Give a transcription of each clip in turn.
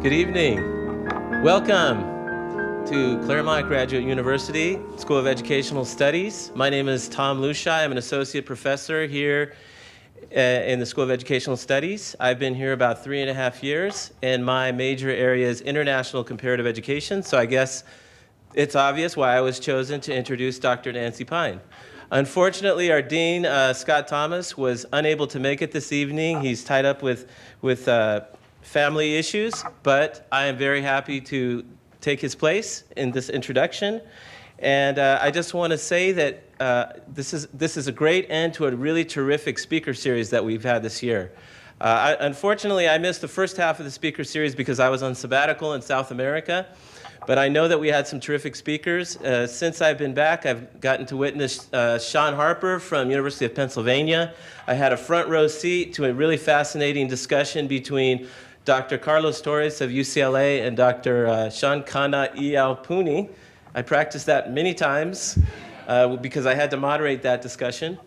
Good evening. Welcome to Claremont Graduate University School of Educational Studies. My name is Tom Lushai. I'm an associate professor here in the School of Educational Studies. I've been here about 3.5 years, and my major area is international comparative education, so I guess it's obvious why I was chosen to introduce Dr. Nancy Pine. Unfortunately, our dean, Scott Thomas, was unable to make it this evening. He's tied up with family issues, but I am very happy to take his place in this introduction. And I just want to say that this is a great end to a really terrific speaker series that we've had this year. Unfortunately, I missed the first half of the speaker series because I was on sabbatical in South America. But I know that we had some terrific speakers. Since I've been back, I've gotten to witness Sean Harper from University of Pennsylvania. I had a front row seat to a really fascinating discussion between Dr. Carlos Torres of UCLA and Dr. Shankana Iyalpuni. I practiced that many times because I had to moderate that discussion.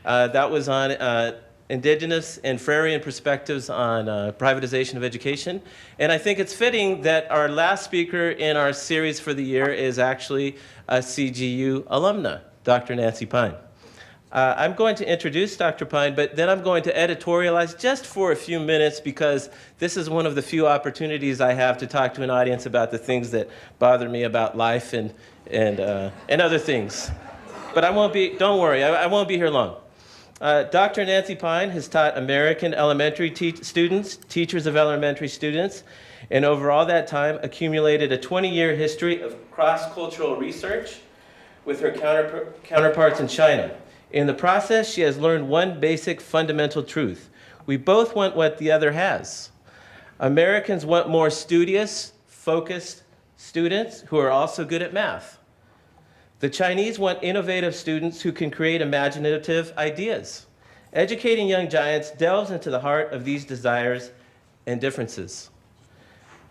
That was on indigenous and Frarian perspectives on privatization of education. And I think it's fitting that our last speaker in our series for the year is actually a CGU alumna, Dr. Nancy Pine. I'm going to introduce Dr. Pine, but then I'm going to editorialize just for a few minutes because this is one of the few opportunities I have to talk to an audience about the things that bother me about life and other things. But I won't be, don't worry, I won't be here long. Dr. Nancy Pine has taught American elementary teachers of elementary students, and over all that time accumulated a 20-year history of cross-cultural research with her counterparts in China. In the process, she has learned one basic fundamental truth. We both want what the other has. Americans want more studious, focused students who are also good at math. The Chinese want innovative students who can create imaginative ideas. Educating young giants delves into the heart of these desires and differences.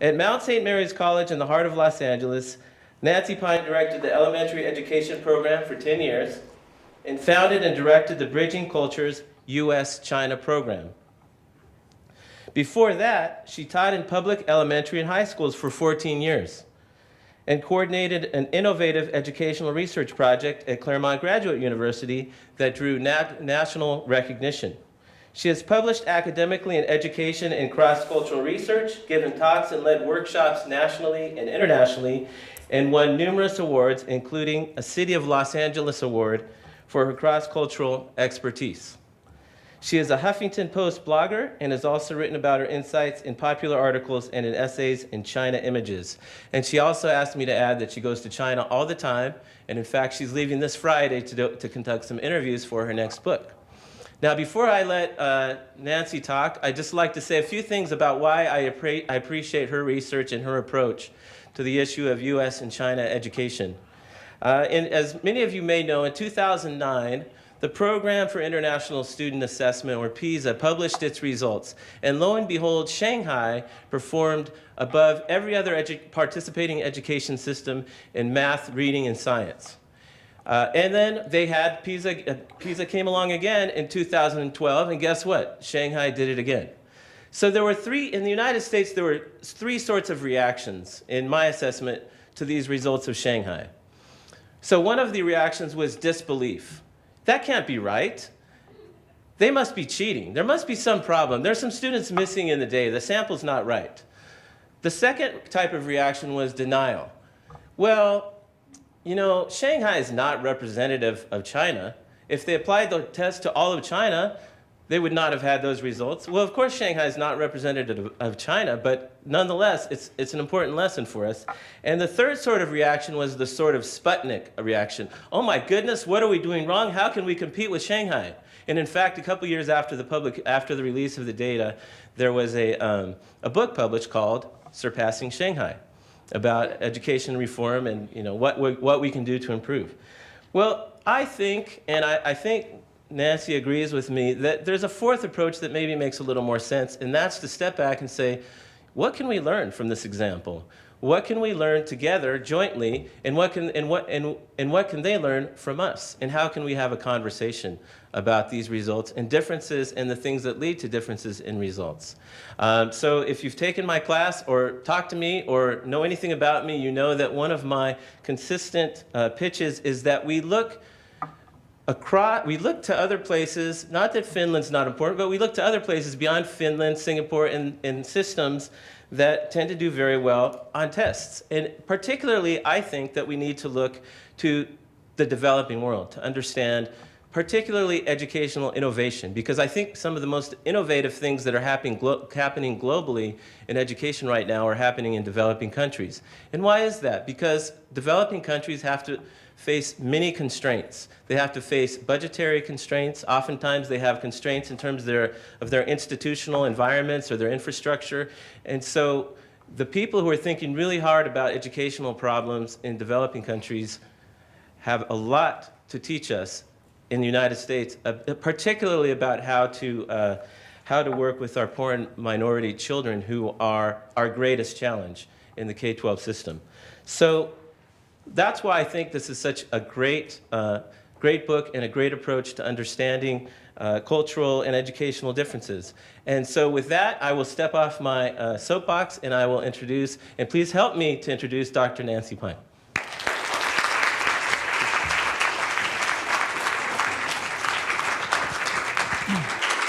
At Mount St. Mary's College in the heart of Los Angeles, Nancy Pine directed the elementary education program for 10 years and founded and directed the Bridging Cultures U.S.-China program. Before that, she taught in public elementary and high schools for 14 years and coordinated an innovative educational research project at Claremont Graduate University that drew national recognition. She has published academically in education and cross-cultural research, given talks and led workshops nationally and internationally, and won numerous awards, including a City of Los Angeles Award for her cross-cultural expertise. She is a Huffington Post blogger and has also written about her insights in popular articles and in essays in China Images. And she also asked me to add that she goes to China all the time, and in fact, she's leaving this Friday to conduct some interviews for her next book. Now, before I let Nancy talk, I'd just like to say a few things about why I appreciate her research and her approach to the issue of U.S. and China education. And as many of you may know, in 2009, the Program for International Student Assessment, or PISA, published its results. And lo and behold, Shanghai performed above every other participating education system in math, reading, and science. And then they had PISA came along again in 2012, and guess what? Shanghai did it again. So there were in the United States, there were three sorts of reactions in my assessment to these results of Shanghai. So one of the reactions was disbelief. That can't be right. They must be cheating. There must be some problem. There's some students missing in the data. The sample's not right. The second type of reaction was denial. Well, you know, Shanghai is not representative of China. If they applied the test to all of China, they would not have had those results. Well, of course, Shanghai is not representative of China, but nonetheless, it's an important lesson for us. And the third sort of reaction was the sort of Sputnik reaction. Oh my goodness, what are we doing wrong? How can we compete with Shanghai? And in fact, a couple years after the release of the data, there was a book published called Surpassing Shanghai about education reform and what we can do to improve. Well, I think, and I think Nancy agrees with me, that there's a fourth approach that maybe makes a little more sense, and that's to step back and say, what can we learn from this example? what can we learn together jointly, and what can they learn from us, and how can we have a conversation about these results and differences and the things that lead to differences in results. So if you've taken my class or talked to me or know anything about me, you know that one of my consistent pitches is that we look to other places, not that Finland's not important, but we look to other places beyond Finland, Singapore, and systems that tend to do very well on tests. And particularly, I think that we need to look to the developing world to understand particularly educational innovation, because I think some of the most innovative things that are happening globally in education right now are happening in developing countries. And why is that? Because developing countries have to face many constraints. They have to face budgetary constraints. Oftentimes they have constraints in terms of their institutional environments or their infrastructure. And so the people who are thinking really hard about educational problems in developing countries have a lot to teach us in the United States, particularly about how to work with our poor and minority children, who are our greatest challenge in the K-12 system. So that's why I think this is such a great book and a great approach to understanding cultural and educational differences. And so with that, I will step off my soapbox and I will introduce, and please help me to introduce Dr. Nancy Pine.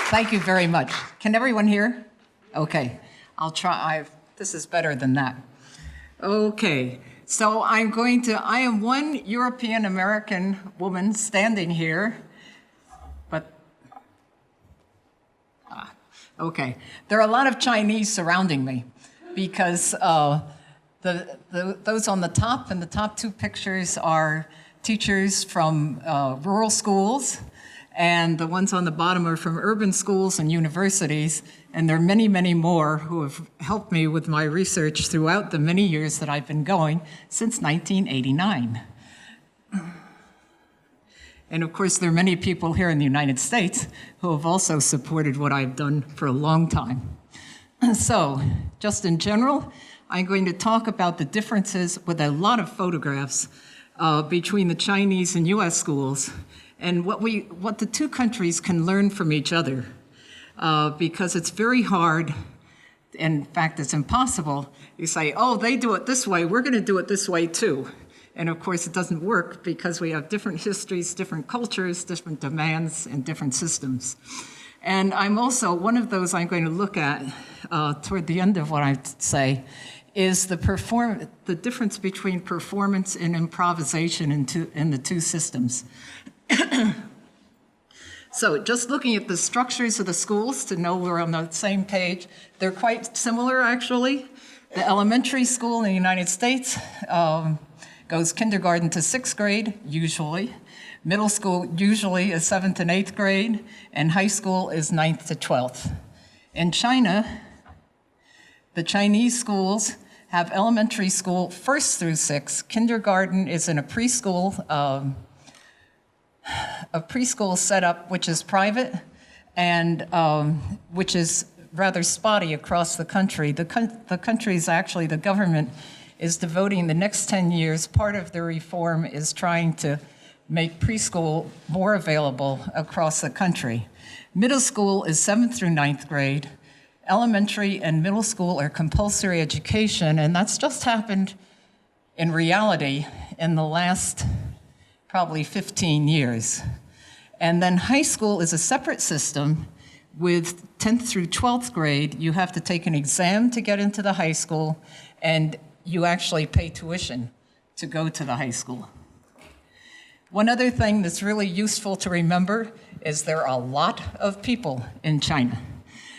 Thank you very much. Can everyone hear? Okay, I'll try. This is better than that. Okay, so I am one European American woman standing here, but, okay. There are a lot of Chinese surrounding me because those on the top and the top two pictures are teachers from rural schools, and the ones on the bottom are from urban schools and universities, and there are many, many more who have helped me with my research throughout the many years that I've been going since 1989. And of course, there are many people here in the United States who have also supported what I've done for a long time. So, just in general, I'm going to talk about the differences with a lot of photographs between the Chinese and US schools, and what the two countries can learn from each other, because it's very hard, in fact, it's impossible. You say, oh, they do it this way, we're going to do it this way too. And of course, it doesn't work because we have different histories, different cultures, different demands, and different systems. And I'm also, one of those I'm going to look at toward the end of what I say is the difference between performance and improvisation in the two systems. So just looking at the structures of the schools to know we're on the same page, they're quite similar actually. The elementary school in the United States goes kindergarten to 6th grade, usually. Middle school usually is 7th and 8th grade, and high school is 9th to 12th. In China, the Chinese schools have elementary school 1st through 6th. Kindergarten is in a preschool setup, which is private and which is rather spotty across the country. The country is actually, the government is devoting the next 10 years, part of the reform is trying to make preschool more available across the country. Middle school is 7th through 9th grade. Elementary and middle school are compulsory education, and that's just happened in reality in the last probably 15 years. And then high school is a separate system with 10th through 12th grade. You have to take an exam to get into the high school, and you actually pay tuition to go to the high school. One other thing that's really useful to remember is there are a lot of people in China.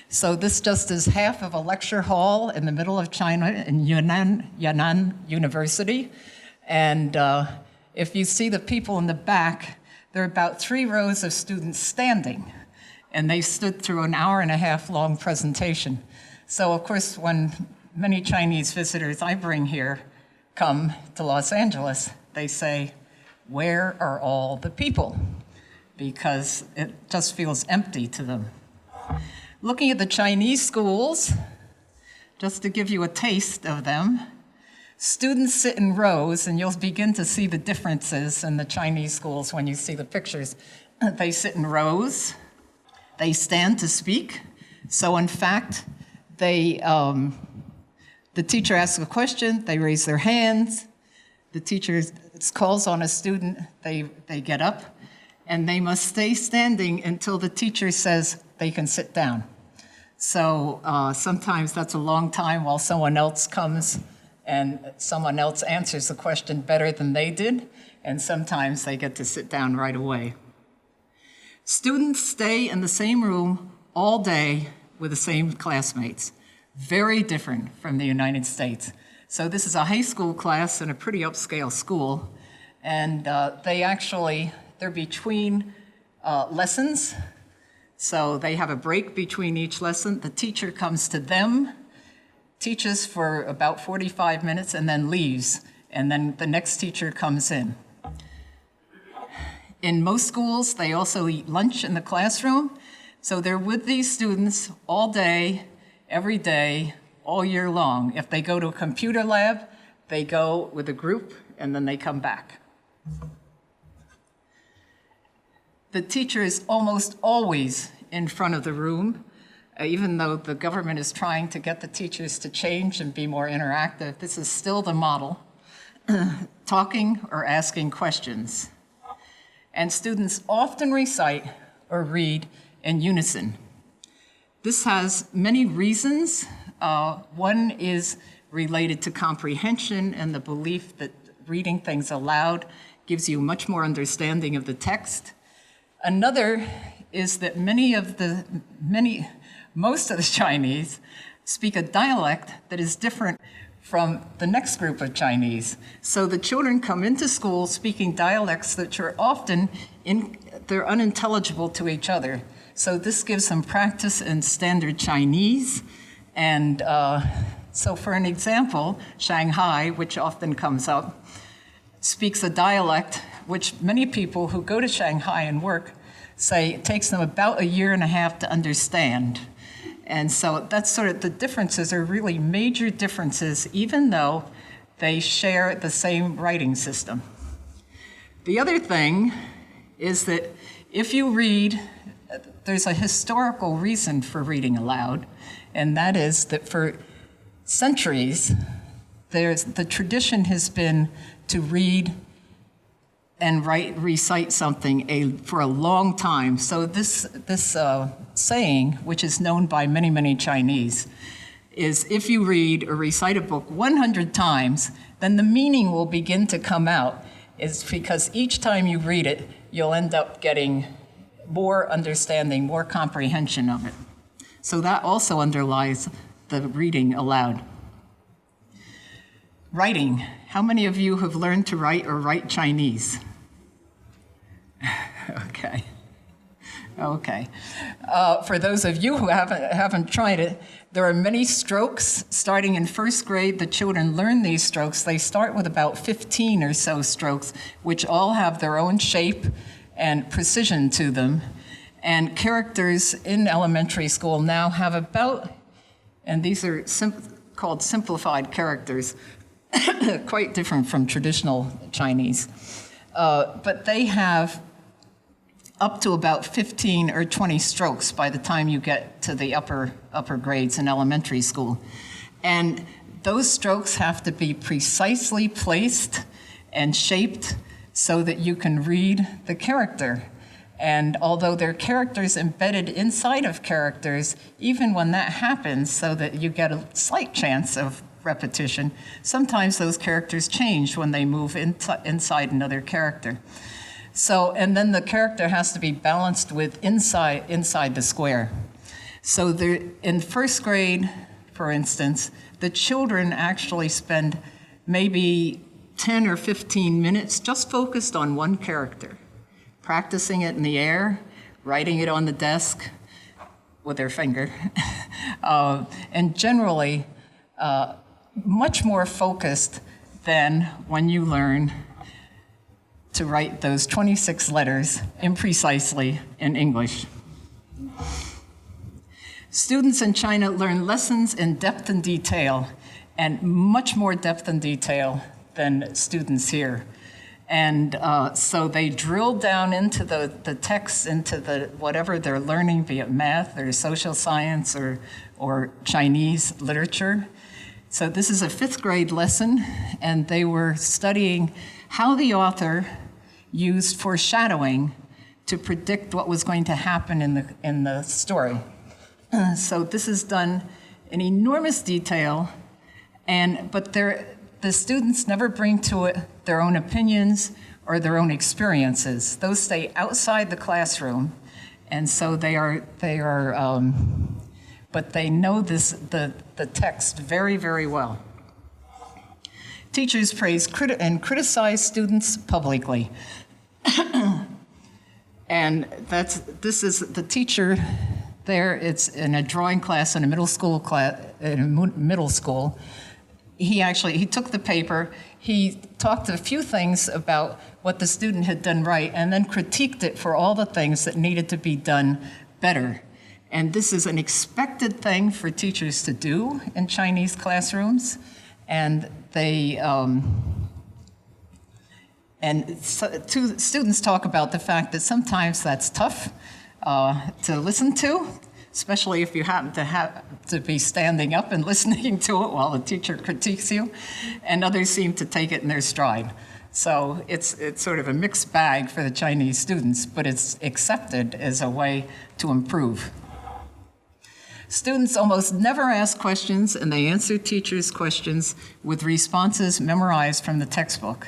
So this just is half of a lecture hall in the middle of China in Yan'an University. And if you see the people in the back, there are about 3 rows of students standing. And they stood through an 1.5 hour long presentation. So of course, when many Chinese visitors I bring here come to Los Angeles, they say, where are all the people? Because it just feels empty to them. Looking at the Chinese schools, just to give you a taste of them, Students sit in rows, and you'll begin to see the differences in the Chinese schools when you see the pictures. They sit in rows. They stand to speak. So in fact, the teacher asks a question, they raise their hands. The teacher calls on a student, they get up, and they must stay standing until the teacher says they can sit down. So sometimes that's a long time while someone else comes and someone else answers the question better than they did, and sometimes they get to sit down right away. Students stay in the same room all day with the same classmates. Very different from the United States. So this is a high school class in a pretty upscale school, and they're between lessons. So they have a break between each lesson. The teacher comes to them, teaches for about 45 minutes, and then leaves. And then the next teacher comes in. In most schools, they also eat lunch in the classroom. So they're with these students all day, every day, all year long. If they go to a computer lab, they go with a group, and then they come back. The teacher is almost always in front of the room, even though the government is trying to get the teachers to change and be more interactive. This is still the model, talking or asking questions. And students often recite or read in unison. This has many reasons. One is related to comprehension and the belief that reading things aloud gives you much more understanding of the text. Another is that most of the Chinese speak a dialect that is different from the next group of Chinese. So the children come into school speaking dialects that are often they're unintelligible to each other. So this gives them practice in standard Chinese. And so for an example, Shanghai, which often comes up, speaks a dialect which many people who go to Shanghai and work say it takes them about a year and a half to understand. And so that's sort of the differences are really major differences, even though they share the same writing system. The other thing is that if you read, there's a historical reason for reading aloud, and that is that for centuries, the tradition has been to read and recite something for a long time. So this saying, which is known by many, many Chinese, is if you read or recite a book 100 times, then the meaning will begin to come out. It's because each time you read it, you'll end up getting more understanding, more comprehension of it. So that also underlies the reading aloud. Writing. How many of you have learned to write or write Chinese? Okay. For those of you who haven't tried it, there are many strokes. Starting in first grade, the children learn these strokes. They start with about 15 or so strokes, which all have their own shape and precision to them. And characters in elementary school now have about, and these are called simplified characters, quite different from traditional Chinese. But they have up to about 15 or 20 strokes by the time you get to the upper grades in elementary school. And those strokes have to be precisely placed and shaped so that you can read the character. And although there are characters embedded inside of characters, even when that happens so that you get a slight chance of repetition, sometimes those characters change when they move inside another character. So, and then the character has to be balanced with inside the square. So in first grade, for instance, the children actually spend maybe 10 or 15 minutes just focused on one character, practicing it in the air, writing it on the desk with their finger, and generally much more focused than when you learn to write those 26 letters imprecisely in English. Students in China learn lessons in depth and detail, and much more depth and detail than students here. And so they drill down into the text, into the whatever they're learning, be it math or social science or Chinese literature. So this is a 5th grade lesson, and they were studying how the author used foreshadowing to predict what was going to happen in the story. So this is done in enormous detail, but the students never bring to it their own opinions or their own experiences. Those stay outside the classroom, and so but they know the text very, very well. Teachers praise and criticize students publicly. And this is the teacher there. It's in a drawing class in a middle school He took the paper, he talked a few things about what the student had done right, and then critiqued it for all the things that needed to be done better. And this is an expected thing for teachers to do in Chinese classrooms. And students talk about the fact that sometimes that's tough to listen to, especially if you happen to be standing up and listening to it while the teacher critiques you, and others seem to take it in their stride. So it's sort of a mixed bag for the Chinese students, but it's accepted as a way to improve. Students almost never ask questions, and they answer teachers' questions with responses memorized from the textbook.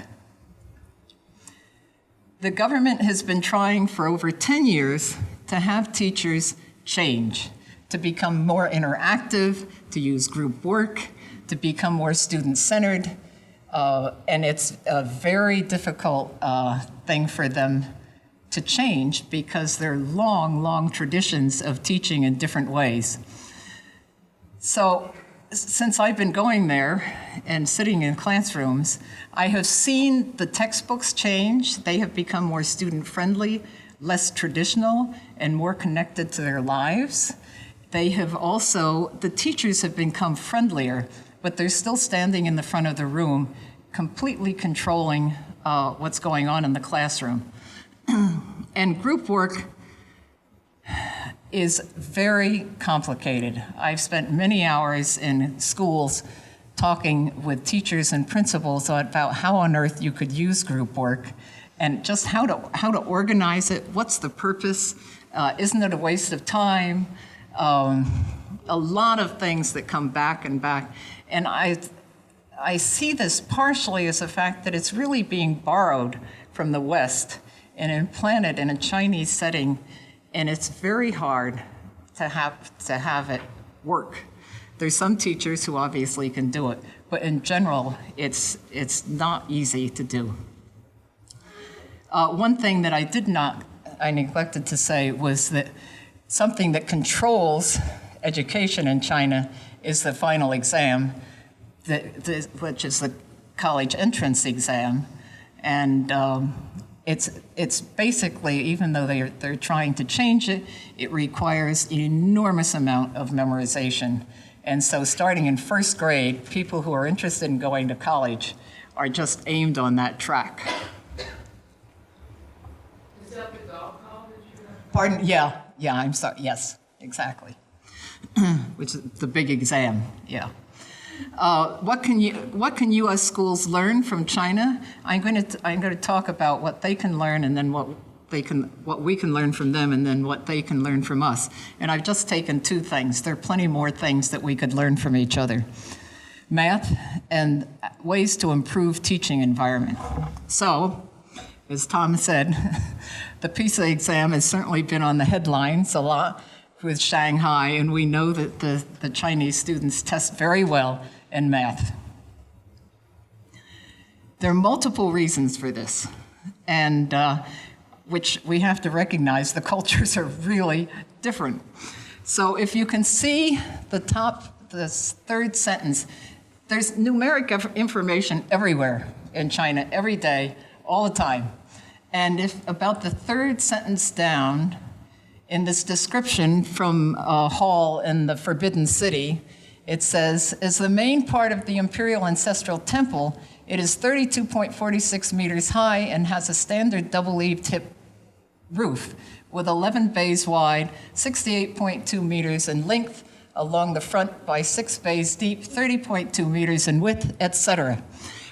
The government has been trying for over 10 years to have teachers change, to become more interactive, to use group work, to become more student-centered, and it's a very difficult thing for them to change because there are long, long traditions of teaching in different ways. So since I've been going there and sitting in classrooms, I have seen the textbooks change. They have become more student-friendly, less traditional, and more connected to their lives. The teachers have become friendlier, but they're still standing in the front of the room, completely controlling what's going on in the classroom. And group work is very complicated. I've spent many hours in schools talking with teachers and principals about how on earth you could use group work and just how to organize it. What's the purpose? Isn't it a waste of time? A lot of things that come back and back. And I see this partially as the fact that it's really being borrowed from the West and implanted in a Chinese setting, and it's very hard to have it work. There's some teachers who obviously can do it, but in general, it's not easy to do. One thing that I neglected to say was that something that controls education in China is the final exam, which is the college entrance exam. And it's basically, even though they're trying to change it, it requires an enormous amount of memorization. And so starting in 1st grade, people who are interested in going to college are just aimed on that track. Is that the golf college? Pardon? Yeah, I'm sorry. Yes, exactly. Which is the big exam, yeah. What can U.S. schools learn from China? I'm going to talk about what they can learn, and then what we can learn from them, and then what they can learn from us. And I've just taken 2 things. There are plenty more things that we could learn from each other. Math and ways to improve teaching environment. So, as Tom said, the PISA exam has certainly been on the headlines a lot with Shanghai, and we know that the Chinese students test very well in math. There are multiple reasons for this, and which we have to recognize the cultures are really different. So if you can see the 3rd sentence, there's numeric information everywhere in China, every day, all the time. And if about the 3rd sentence down, in this description from a hall in the Forbidden City, It says, as the main part of the imperial ancestral temple, it is 32.46 meters high and has a standard double-eave tip roof with 11 bays wide, 68.2 meters in length along the front by 6 bays deep, 30.2 meters in width, etc.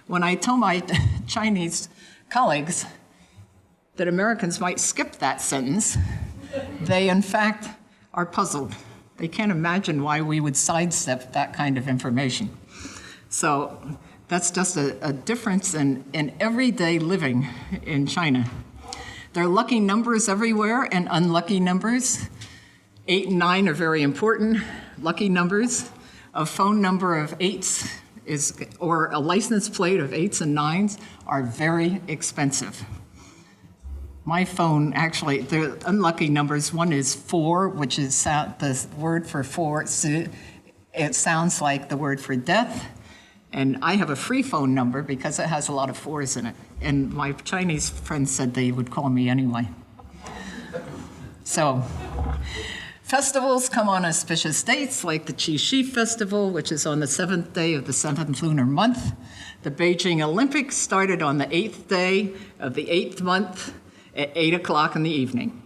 When I tell my Chinese colleagues that Americans might skip that sentence, they in fact are puzzled. They can't imagine why we would sidestep that kind of information. So that's just a difference in everyday living in China. There are lucky numbers everywhere and unlucky numbers. 8 and 9 are very important. Lucky numbers. A phone number of 8s or a license plate of 8s and 9s are very expensive. My phone, actually, the unlucky numbers, one is 4, which is the word for 4. It sounds like the word for death. And I have a free phone number because it has a lot of 4s in it. And my Chinese friends said they would call me anyway. So, festivals come on auspicious dates, like the Qixi Festival, which is on the 7th day of the 7th lunar month. The Beijing Olympics started on the 8th day of the 8th month at 8 o'clock in the evening.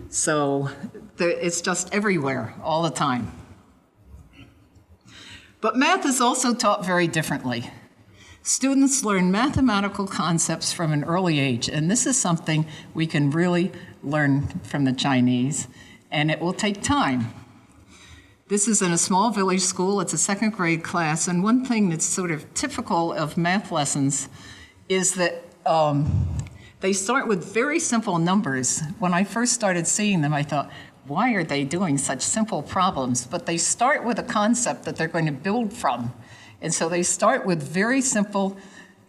So it's just everywhere, all the time. But math is also taught very differently. Students learn mathematical concepts from an early age, and this is something we can really learn from the Chinese, and it will take time. This is in a small village school. It's a 2nd grade class, and one thing that's sort of typical of math lessons is that they start with very simple numbers. When I first started seeing them, I thought, why are they doing such simple problems? But they start with a concept that they're going to build from. And so they start with very simple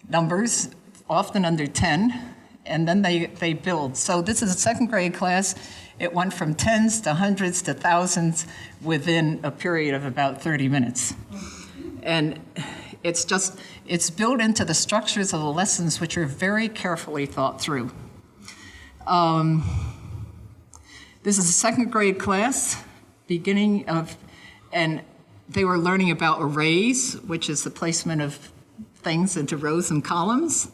numbers, often under 10, and then they build. So this is a 2nd grade class. It went from tens to hundreds to thousands within a period of about 30 minutes. And it's built into the structures of the lessons, which are very carefully thought through. This is a 2nd grade class, and they were learning about arrays, which is the placement of things into rows and columns.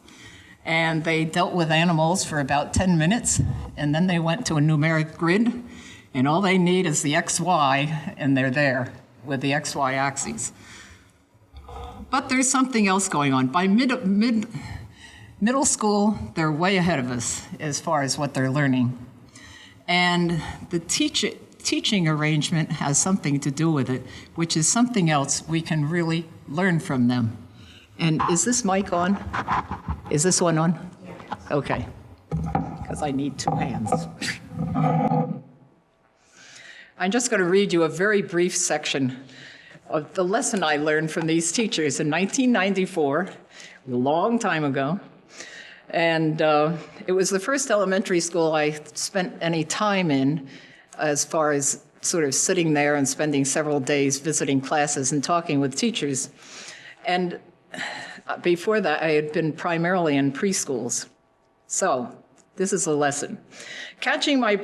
And they dealt with animals for about 10 minutes, and then they went to a numeric grid, and all they need is the XY, and they're there with the XY axes. But there's something else going on. By middle school, they're way ahead of us as far as what they're learning. And the teaching arrangement has something to do with it, which is something else we can really learn from them. And is this mic on? Is this one on? Okay, because I need 2 hands. I'm just going to read you a very brief section of the lesson I learned from these teachers in 1994, a long time ago. And it was the first elementary school I spent any time in, as far as sort of sitting there and spending several days visiting classes and talking with teachers. And before that, I had been primarily in preschools. So this is a lesson. Catching my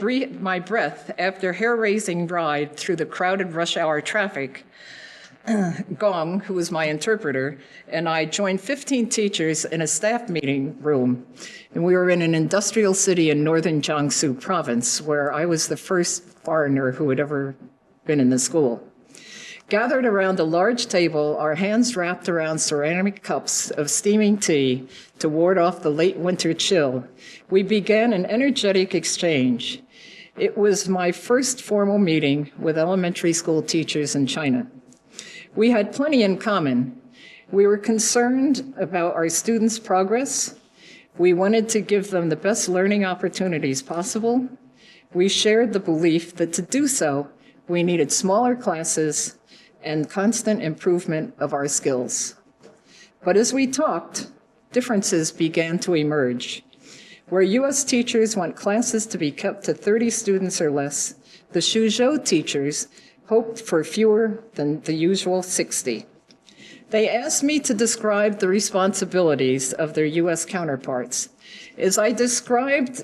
breath after hair-raising ride through the crowded rush hour traffic, Gong, who was my interpreter, and I joined 15 teachers in a staff meeting room. And we were in an industrial city in northern Jiangsu province, where I was the first foreigner who had ever been in the school. Gathered around a large table, our hands wrapped around ceramic cups of steaming tea to ward off the late winter chill, we began an energetic exchange. It was my first formal meeting with elementary school teachers in China. We had plenty in common. We were concerned about our students' progress. We wanted to give them the best learning opportunities possible. We shared the belief that to do so, we needed smaller classes and constant improvement of our skills. But as we talked, differences began to emerge. Where U.S. teachers want classes to be kept to 30 students or less, the Suzhou teachers hoped for fewer than the usual 60. They asked me to describe the responsibilities of their U.S. counterparts. As I described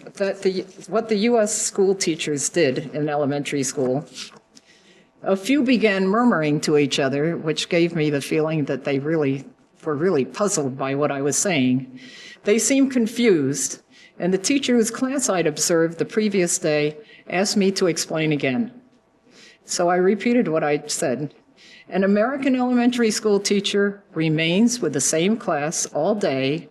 what the U.S. school teachers did in elementary school, A few began murmuring to each other, which gave me the feeling that they were really puzzled by what I was saying. They seemed confused, and the teacher whose class I'd observed the previous day asked me to explain again. So I repeated what I'd said. An American elementary school teacher remains with the same class all day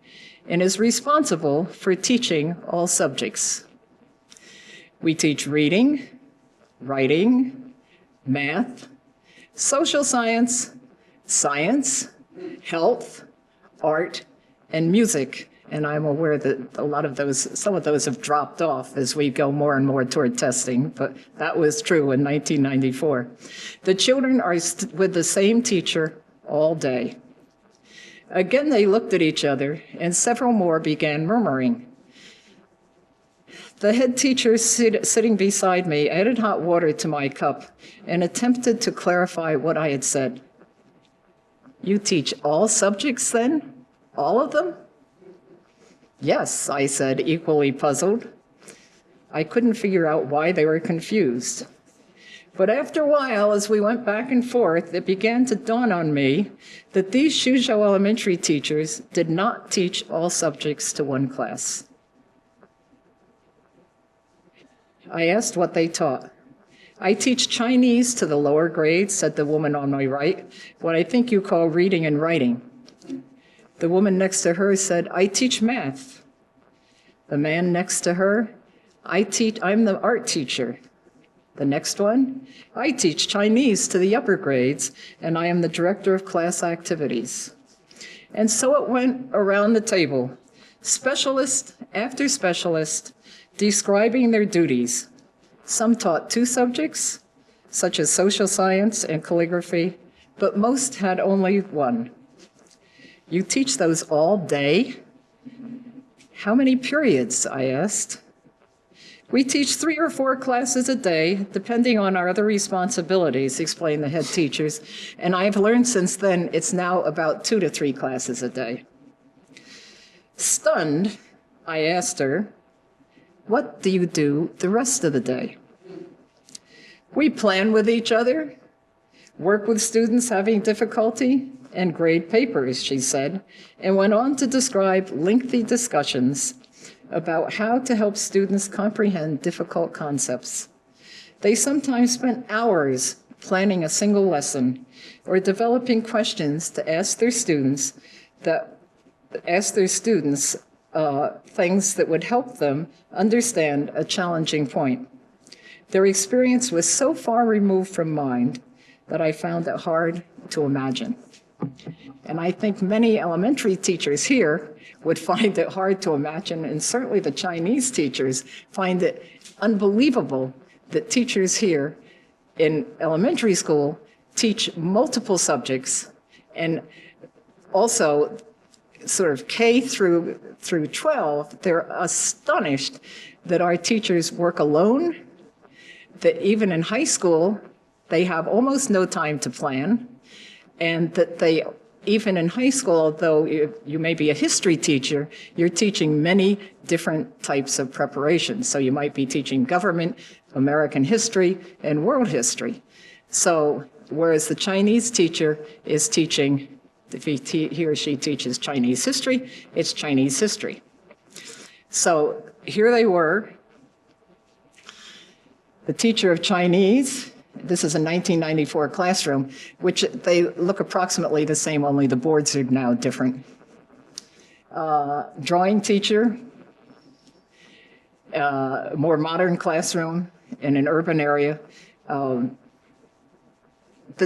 and is responsible for teaching all subjects. We teach reading, writing, math, social science, science, health, art, and music. And I'm aware that some of those have dropped off as we go more and more toward testing, but that was true in 1994. The children are with the same teacher all day. Again, they looked at each other, and several more began murmuring. The head teacher sitting beside me added hot water to my cup and attempted to clarify what I had said. You teach all subjects then? All of them? Yes, I said, equally puzzled. I couldn't figure out why they were confused. But after a while, as we went back and forth, it began to dawn on me that these Suzhou elementary teachers did not teach all subjects to one class. I asked what they taught. I teach Chinese to the lower grades, said the woman on my right, what I think you call reading and writing. The woman next to her said, I teach math. The man next to her, I'm the art teacher. The next one, I teach Chinese to the upper grades, and I am the director of class activities. And so it went around the table, specialist after specialist, describing their duties. Some taught 2 subjects, such as social science and calligraphy, but most had only 1. You teach those all day? How many periods? I asked. We teach 3 or 4 classes a day, depending on our other responsibilities, explained the head teachers, and I've learned since then it's now about 2 to 3 classes a day. Stunned, I asked her, what do you do the rest of the day? We plan with each other, work with students having difficulty, and grade papers, she said, and went on to describe lengthy discussions about how to help students comprehend difficult concepts. They sometimes spent hours planning a single lesson or developing questions to ask their students things that would help them understand a challenging point. Their experience was so far removed from mine that I found it hard to imagine. And I think many elementary teachers here would find it hard to imagine, and certainly the Chinese teachers find it unbelievable that teachers here in elementary school teach multiple subjects, and also sort of K through 12, they're astonished that our teachers work alone, that even in high school, they have almost no time to plan, and that they, even in high school, although you may be a history teacher, you're teaching many different types of preparation. So you might be teaching government, American history, and world history. So whereas the Chinese teacher is teaching, if he or she teaches Chinese history, it's Chinese history. So here they were, the teacher of Chinese. This is a 1994 classroom, which they look approximately the same, only the boards are now different. Drawing teacher, more modern classroom in an urban area. The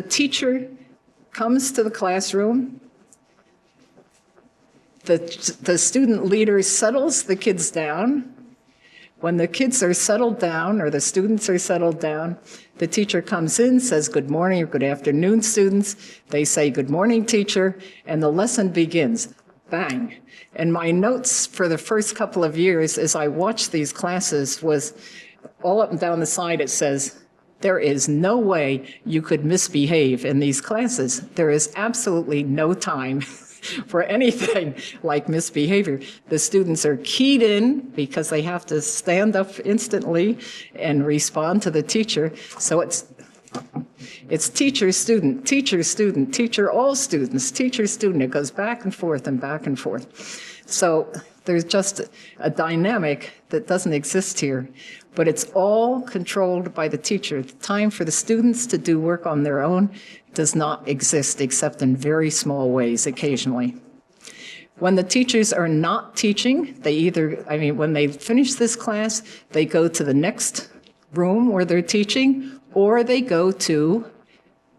teacher comes to the classroom. The student leader settles the kids down. When the kids are settled down, or the students are settled down, the teacher comes in, says good morning or good afternoon, students. They say good morning, teacher, and the lesson begins. Bang. And my notes for the first couple of years as I watched these classes was all up and down the side it says, there is no way you could misbehave in these classes. There is absolutely no time for anything like misbehavior. The students are keyed in because they have to stand up instantly and respond to the teacher. So It's teacher, student, teacher, student, teacher, all students, teacher, student. It goes back and forth and back and forth. So there's just a dynamic that doesn't exist here, but it's all controlled by the teacher. The time for the students to do work on their own does not exist except in very small ways occasionally. When the teachers are not teaching, when they finish this class, they go to the next room where they're teaching, or they go to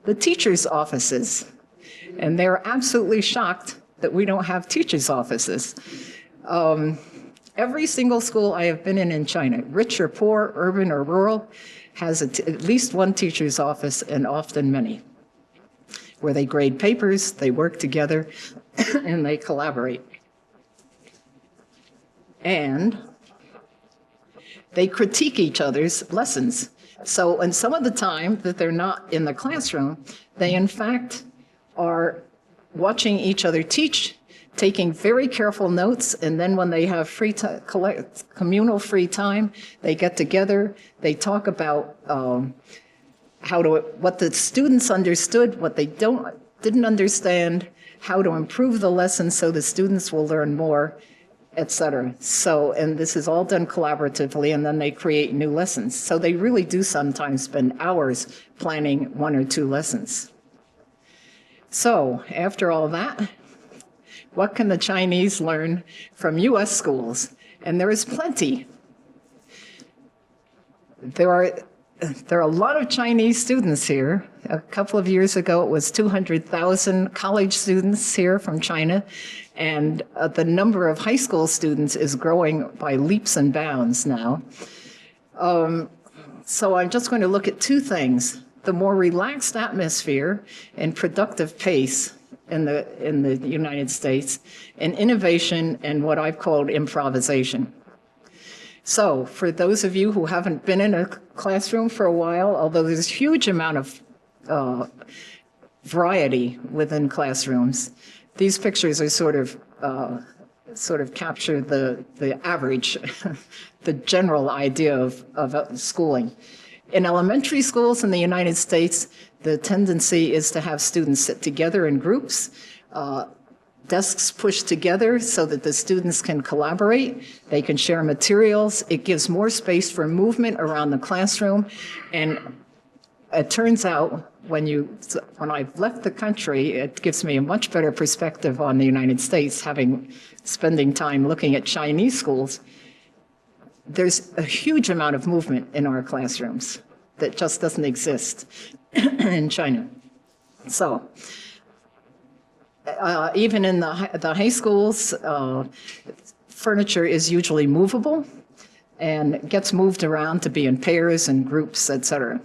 the teachers' offices. And they're absolutely shocked that we don't have teachers' offices. Every single school I have been in China, rich or poor, urban or rural, has at least one teacher's office, and often many, where they grade papers, they work together, and they collaborate. And they critique each other's lessons. So in some of the time that they're not in the classroom, they in fact are watching each other teach, taking very careful notes, and then when they have communal free time, they get together, they talk about what the students understood, what they didn't understand, how to improve the lesson so the students will learn more, etc. So, and this is all done collaboratively, and then they create new lessons. So they really do sometimes spend hours planning 1 or 2 lessons. So, after all that, what can the Chinese learn from U.S. schools? And there is plenty. There are a lot of Chinese students here. A couple of years ago, it was 200,000 college students here from China, and the number of high school students is growing by leaps and bounds now. So I'm just going to look at 2 things: the more relaxed atmosphere and productive pace in the United States, and innovation and what I've called improvisation. So for those of you who haven't been in a classroom for a while, although there's a huge amount of variety within classrooms, these pictures are sort of capture the average, the general idea of schooling. In elementary schools in the United States, the tendency is to have students sit together in groups, desks pushed together so that the students can collaborate, they can share materials. It gives more space for movement around the classroom. And it turns out when I've left the country, it gives me a much better perspective on the United States, spending time looking at Chinese schools. There's a huge amount of movement in our classrooms that just doesn't exist in China. So, even in the high schools, furniture is usually movable and gets moved around to be in pairs and groups, etc.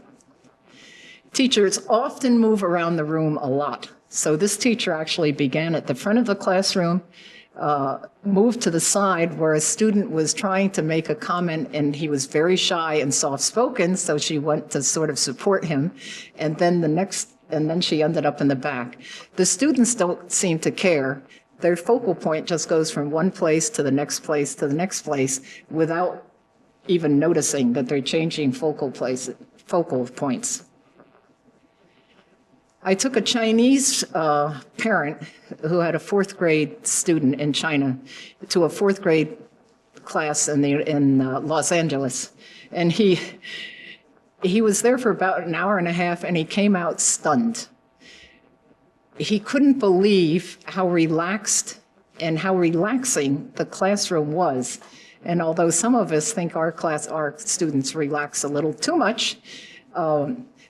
Teachers often move around the room a lot. So this teacher actually began at the front of the classroom, moved to the side where a student was trying to make a comment, and he was very shy and soft-spoken, so she went to sort of support him, and then she ended up in the back. The students don't seem to care. Their focal point just goes from one place to the next place to the next place without even noticing that they're changing focal points. I took a Chinese parent who had a 4th grade student in China to a 4th grade class in Los Angeles, and he was there for about an hour and a half, and he came out stunned. He couldn't believe how relaxed and how relaxing the classroom was. And although some of us think our students relax a little too much,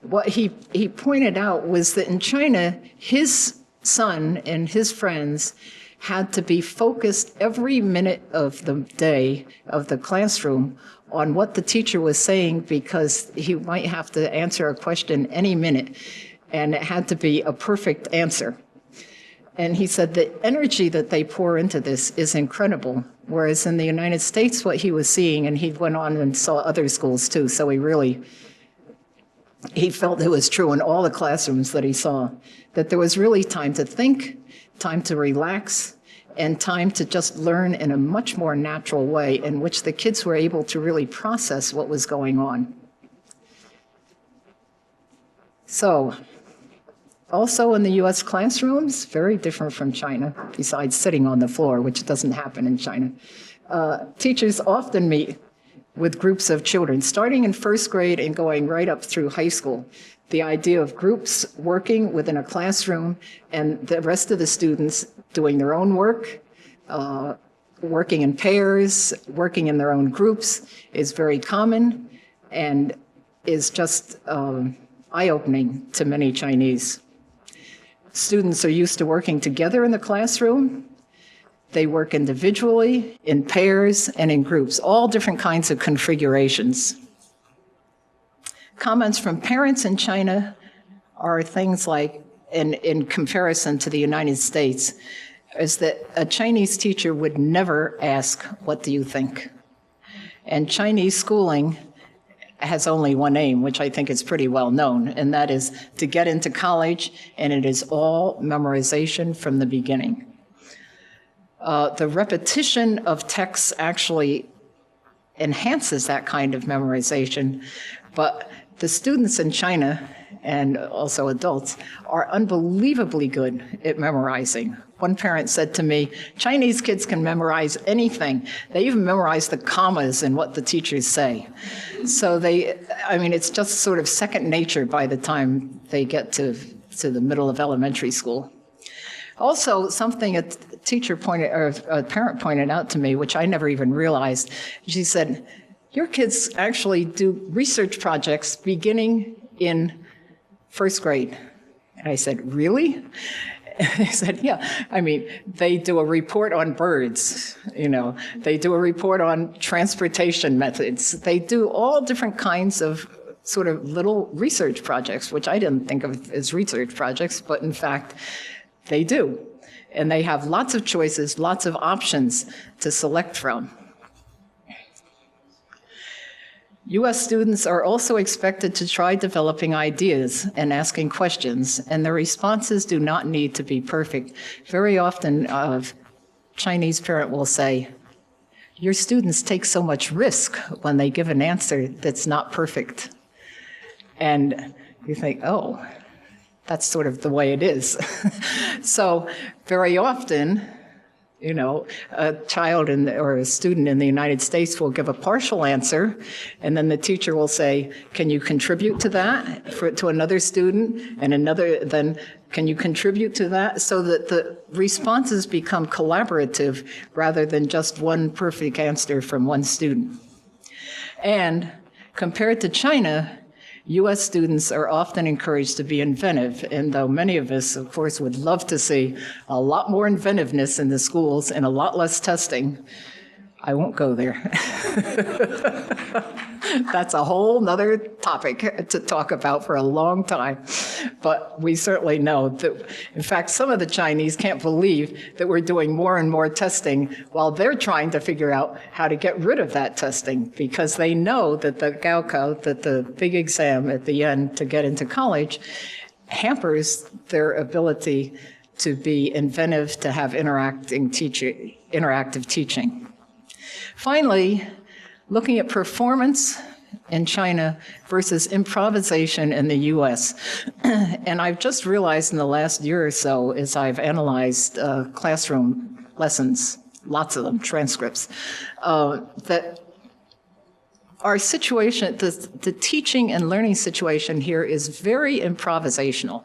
what he pointed out was that in China, his son and his friends had to be focused every minute of the day of the classroom on what the teacher was saying, because he might have to answer a question any minute, and it had to be a perfect answer. And he said the energy that they pour into this is incredible, whereas in the United States, what he was seeing, and he went on and saw other schools too, so he felt it was true in all the classrooms that he saw, that there was really time to think, time to relax, and time to just learn in a much more natural way in which the kids were able to really process what was going on. So, also in the US classrooms, very different from China, besides sitting on the floor, which doesn't happen in China. Teachers often meet with groups of children, starting in first grade and going right up through high school. The idea of groups working within a classroom and the rest of the students doing their own work, working in pairs, working in their own groups is very common and is just eye-opening to many Chinese. Students are used to working together in the classroom. They work individually, in pairs, and in groups, all different kinds of configurations. Comments from parents in China are things like, in comparison to the United States, is that a Chinese teacher would never ask, "What do you think?" And Chinese schooling has only one aim, which I think is pretty well known, and that is to get into college, and it is all memorization from the beginning. The repetition of texts actually enhances that kind of memorization, but the students in China, and also adults, are unbelievably good at memorizing. One parent said to me, Chinese kids can memorize anything. They even memorize the commas in what the teachers say. So it's just sort of second nature by the time they get to the middle of elementary school. Also, something a parent pointed out to me, which I never even realized. She said, your kids actually do research projects beginning in first grade. And I said, really? He said, yeah. They do a report on birds, they do a report on transportation methods. They do all different kinds of sort of little research projects, which I didn't think of as research projects, but in fact, they do. And they have lots of choices, lots of options to select from. U.S. students are also expected to try developing ideas and asking questions, and their responses do not need to be perfect. Very often, a Chinese parent will say, your students take so much risk when they give an answer that's not perfect. And you think, oh, that's sort of the way it is. So very often, a child or a student in the United States will give a partial answer, and then the teacher will say, can you contribute to that to another student? And then can you contribute to that? So that the responses become collaborative rather than just one perfect answer from one student. And compared to China, U.S. students are often encouraged to be inventive, and though many of us, of course, would love to see a lot more inventiveness in the schools and a lot less testing, I won't go there. That's a whole nother topic to talk about for a long time. But we certainly know that, in fact, some of the Chinese can't believe that we're doing more and more testing while they're trying to figure out how to get rid of that testing, because they know that the Gaokao, that the big exam at the end to get into college, hampers their ability to be inventive, to have interactive teaching. Finally, looking at performance in China versus improvisation in the US. And I've just realized in the last year or so, as I've analyzed classroom lessons, lots of them, transcripts, that our situation, the teaching and learning situation here is very improvisational.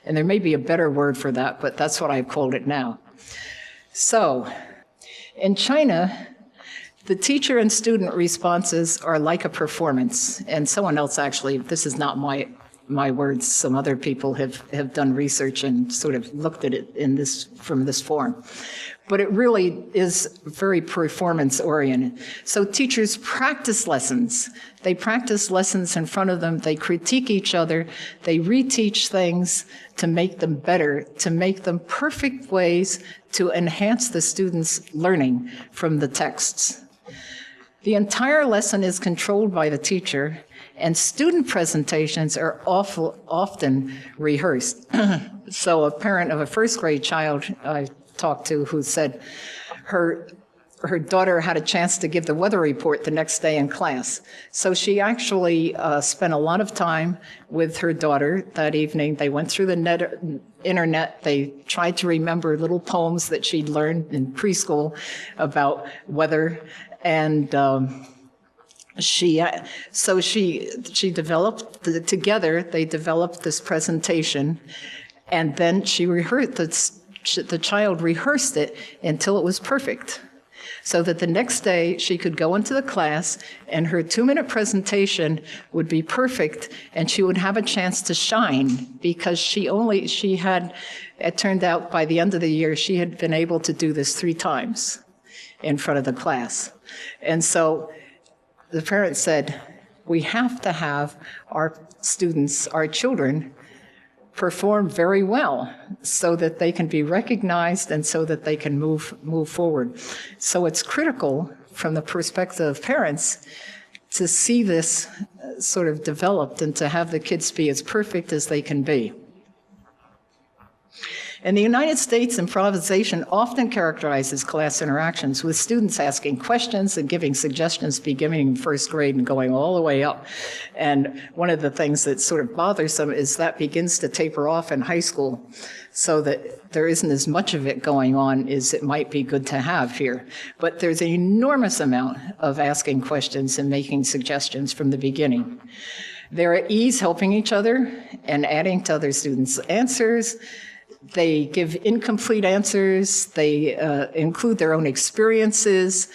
And there may be a better word for that, but that's what I've called it now. So, in China, the teacher and student responses are like a performance. And someone else actually, this is not my words, some other people have done research and sort of looked at it from this form. But it really is very performance-oriented. So teachers practice lessons. They practice lessons in front of them. They critique each other. They reteach things to make them better, to make them perfect ways to enhance the students' learning from the texts. The entire lesson is controlled by the teacher, and student presentations are often rehearsed. So a parent of a first grade child I talked to who said her her daughter had a chance to give the weather report the next day in class. So she actually spent a lot of time with her daughter that evening. They went through the internet. They tried to remember little poems that she'd learned in preschool about weather. And she developed, together, they developed this presentation. And then she rehearsed, the child rehearsed it until it was perfect. So that the next day she could go into the class and her 2-minute presentation would be perfect and she would have a chance to shine because it turned out by the end of the year, she had been able to do this 3 times in front of the class. And so the parents said, we have to have our students, our children, perform very well so that they can be recognized and so that they can move forward. So it's critical from the perspective of parents to see this sort of developed and to have the kids be as perfect as they can be. In the United States, improvisation often characterizes class interactions with students asking questions and giving suggestions beginning in first grade and going all the way up. And one of the things that's sort of bothersome is that begins to taper off in high school so that there isn't as much of it going on as it might be good to have here. But there's an enormous amount of asking questions and making suggestions from the beginning. They're at ease helping each other and adding to other students' answers. They give incomplete answers. They include their own experiences.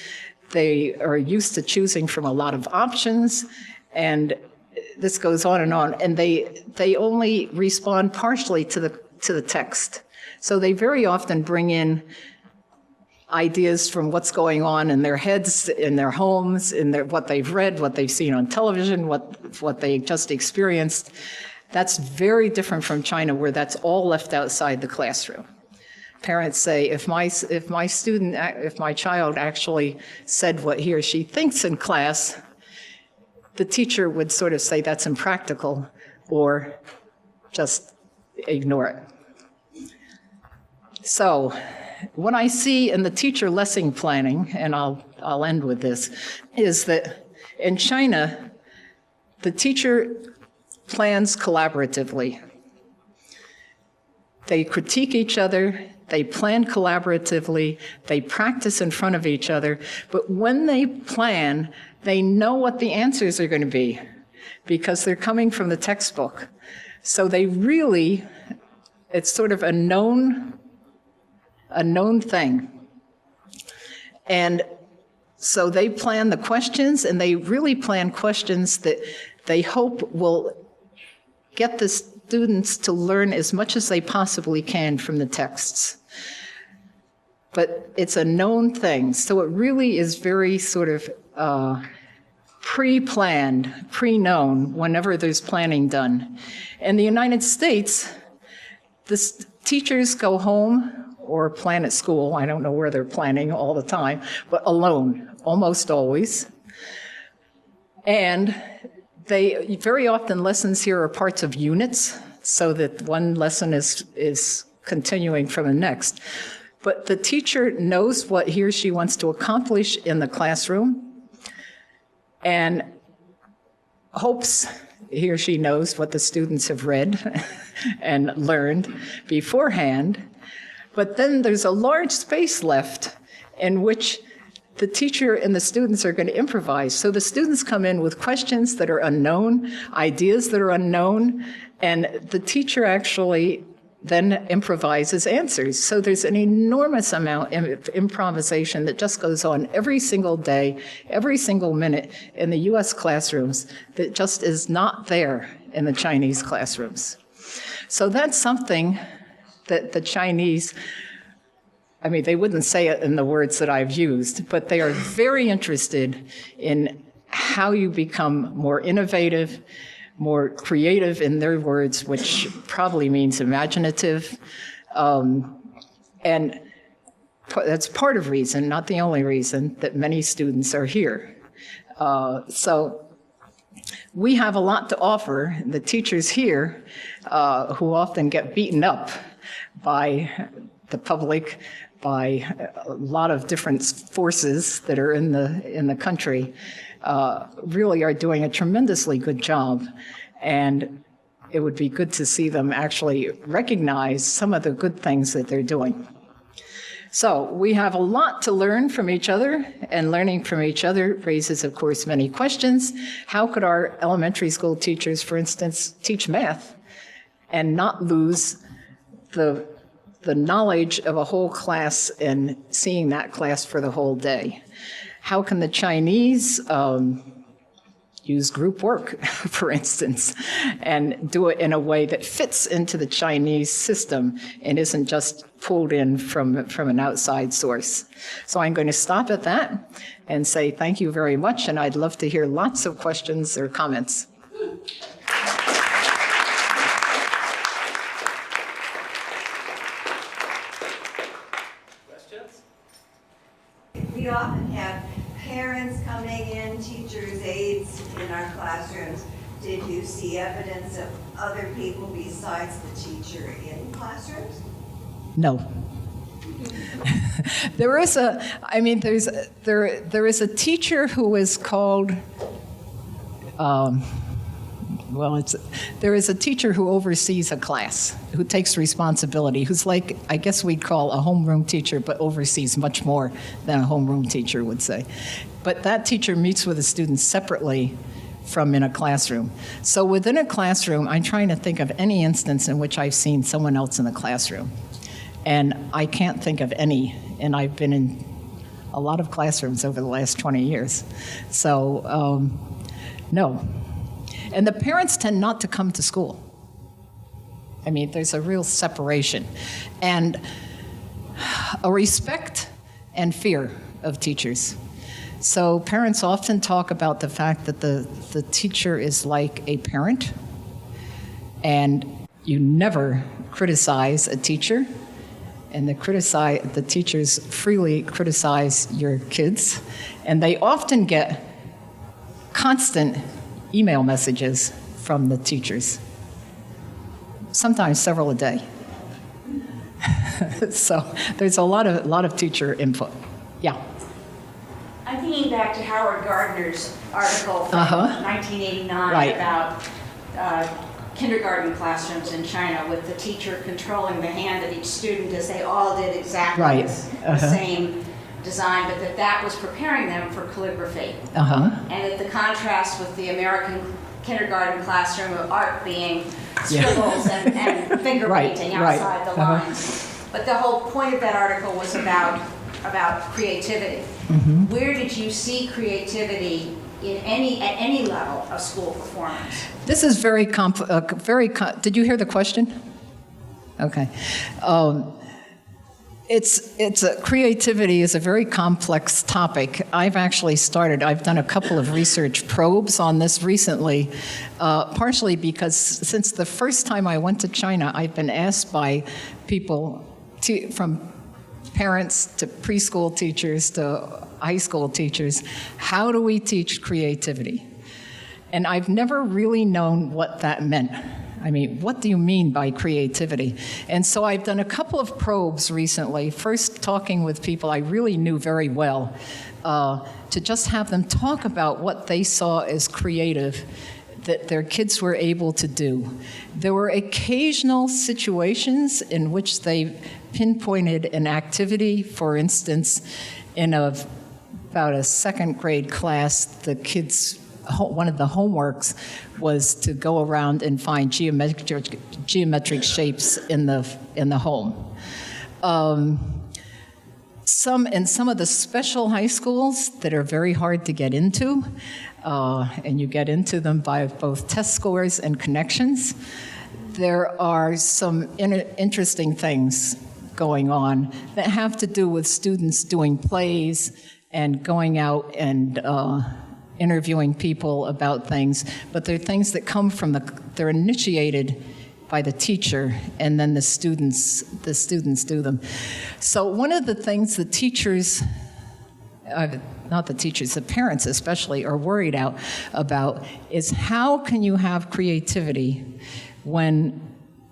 They are used to choosing from a lot of options. And this goes on. And they only respond partially to the text. So they very often bring in ideas from what's going on in their heads, in their homes, in what they've read, what they've seen on television, what they just experienced. That's very different from China, where that's all left outside the classroom. Parents say, if my child actually said what he or she thinks in class, the teacher would sort of say that's impractical or just ignore it. So what I see in the teacher lesson planning, and I'll end with this, is that in China, the teacher plans collaboratively. They critique each other, they plan collaboratively, they practice in front of each other, but when they plan, they know what the answers are going to be because they're coming from the textbook. So they really, it's sort of a known thing. And so they plan the questions, and they really plan questions that they hope will get the students to learn as much as they possibly can from the texts. But it's a known thing, so it really is very sort of pre-planned, pre-known whenever there's planning done. In the United States, the teachers go home or plan at school. I don't know where they're planning all the time, but alone, almost always. And they very often lessons here are parts of units, so that one lesson is continuing from the next. But the teacher knows what he or she wants to accomplish in the classroom and hopes he or she knows what the students have read and learned beforehand. But then there's a large space left in which the teacher and the students are going to improvise. So the students come in with questions that are unknown, ideas that are unknown, and the teacher actually then improvises answers. So there's an enormous amount of improvisation that just goes on every single day, every single minute in the US classrooms that just is not there in the Chinese classrooms. So that's something that the Chinese, I mean, they wouldn't say it in the words that I've used, but they are very interested in how you become more innovative, more creative in their words, which probably means imaginative. And that's part of reason, not the only reason, that many students are here. So we have a lot to offer. The teachers here, who often get beaten up by the public, by a lot of different forces that are in the country, really are doing a tremendously good job. And it would be good to see them actually recognize some of the good things that they're doing. So we have a lot to learn from each other, and learning from each other raises, of course, many questions. How could our elementary school teachers, for instance, teach math and not lose the knowledge of a whole class and seeing that class for the whole day? How can the Chinese use group work, for instance, and do it in a way that fits into the Chinese system and isn't just pulled in from an outside source? So I'm going to stop at that and say thank you very much, and I'd love to hear lots of questions or comments. Questions? We often have parents coming in, teachers, aides in our classrooms. Did you see evidence of other people besides the teacher in classrooms? No. There is a teacher who is called, there is a teacher who oversees a class, who takes responsibility, who's like, I guess we'd call a homeroom teacher, but oversees much more than a homeroom teacher would say. But that teacher meets with the students separately from in a classroom. So within a classroom, I'm trying to think of any instance in which I've seen someone else in the classroom. And I can't think of any, and I've been in a lot of classrooms over the last 20 years. So, no. And the parents tend not to come to school. I mean, there's a real separation and a respect and fear of teachers. So parents often talk about the fact that the teacher is like a parent, and you never criticize a teacher, and the teachers freely criticize your kids, and they often get constant email messages from the teachers, sometimes several a day. So there's a lot of teacher input. Yeah. I'm thinking back to Howard Gardner's article from 1989 Right. about kindergarten classrooms in China, with the teacher controlling the hand of each student as they all did exactly Right. the same design, but that was preparing them for calligraphy. And that the contrast with the American kindergarten classroom of art being scribbles and finger Right, painting right. outside the lines. But the whole point of that article was about creativity. Where did you see creativity at any level of school performance? This is did you hear the question? Okay. Creativity is a very complex topic. I've done a couple of research probes on this recently, partially because since the first time I went to China, I've been asked by people from parents to preschool teachers to high school teachers, how do we teach creativity? And I've never really known what that meant. I mean, what do you mean by creativity? And so I've done a couple of probes recently, first talking with people I really knew very well, to just have them talk about what they saw as creative that their kids were able to do. There were occasional situations in which they pinpointed an activity. For instance, in about a second grade class, the kids, one of the homeworks was to go around and find geometric shapes in the home. In some of the special high schools that are very hard to get into, and you get into them by both test scores and connections, there are some interesting things going on that have to do with students doing plays and going out and interviewing people about things, but they're things that come from they're initiated by the teacher, and then the students do them. So one of the things the teachers, not the teachers, the parents especially, are worried about is how can you have creativity when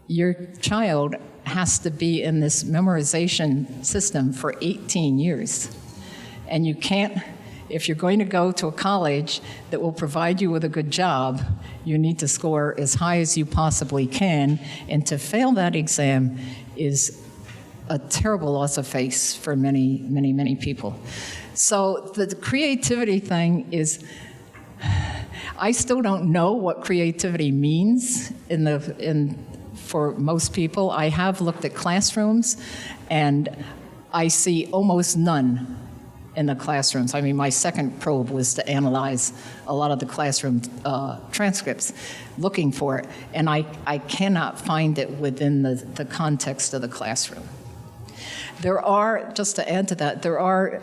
your child has to be in this memorization system for 18 years. And you can't, if you're going to go to a college that will provide you with a good job, you need to score as high as you possibly can. And to fail that exam is a terrible loss of face for many, many, many people. So the creativity thing is, I still don't know what creativity means for most people. I have looked at classrooms, and I see almost none in the classrooms. I mean, my second probe was to analyze a lot of the classroom transcripts, looking for it, and I cannot find it within the context of the classroom. There are, just to add to that, there are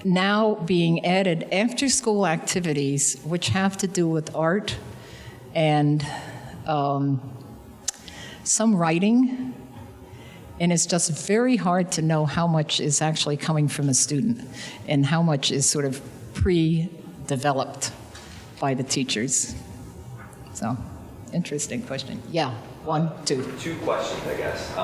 now being added after-school activities which have to do with art and some writing, and it's just very hard to know how much is actually coming from a student and how much is sort of pre-developed by the teachers. So, interesting question. Yeah, 1, 2. Two questions, I guess.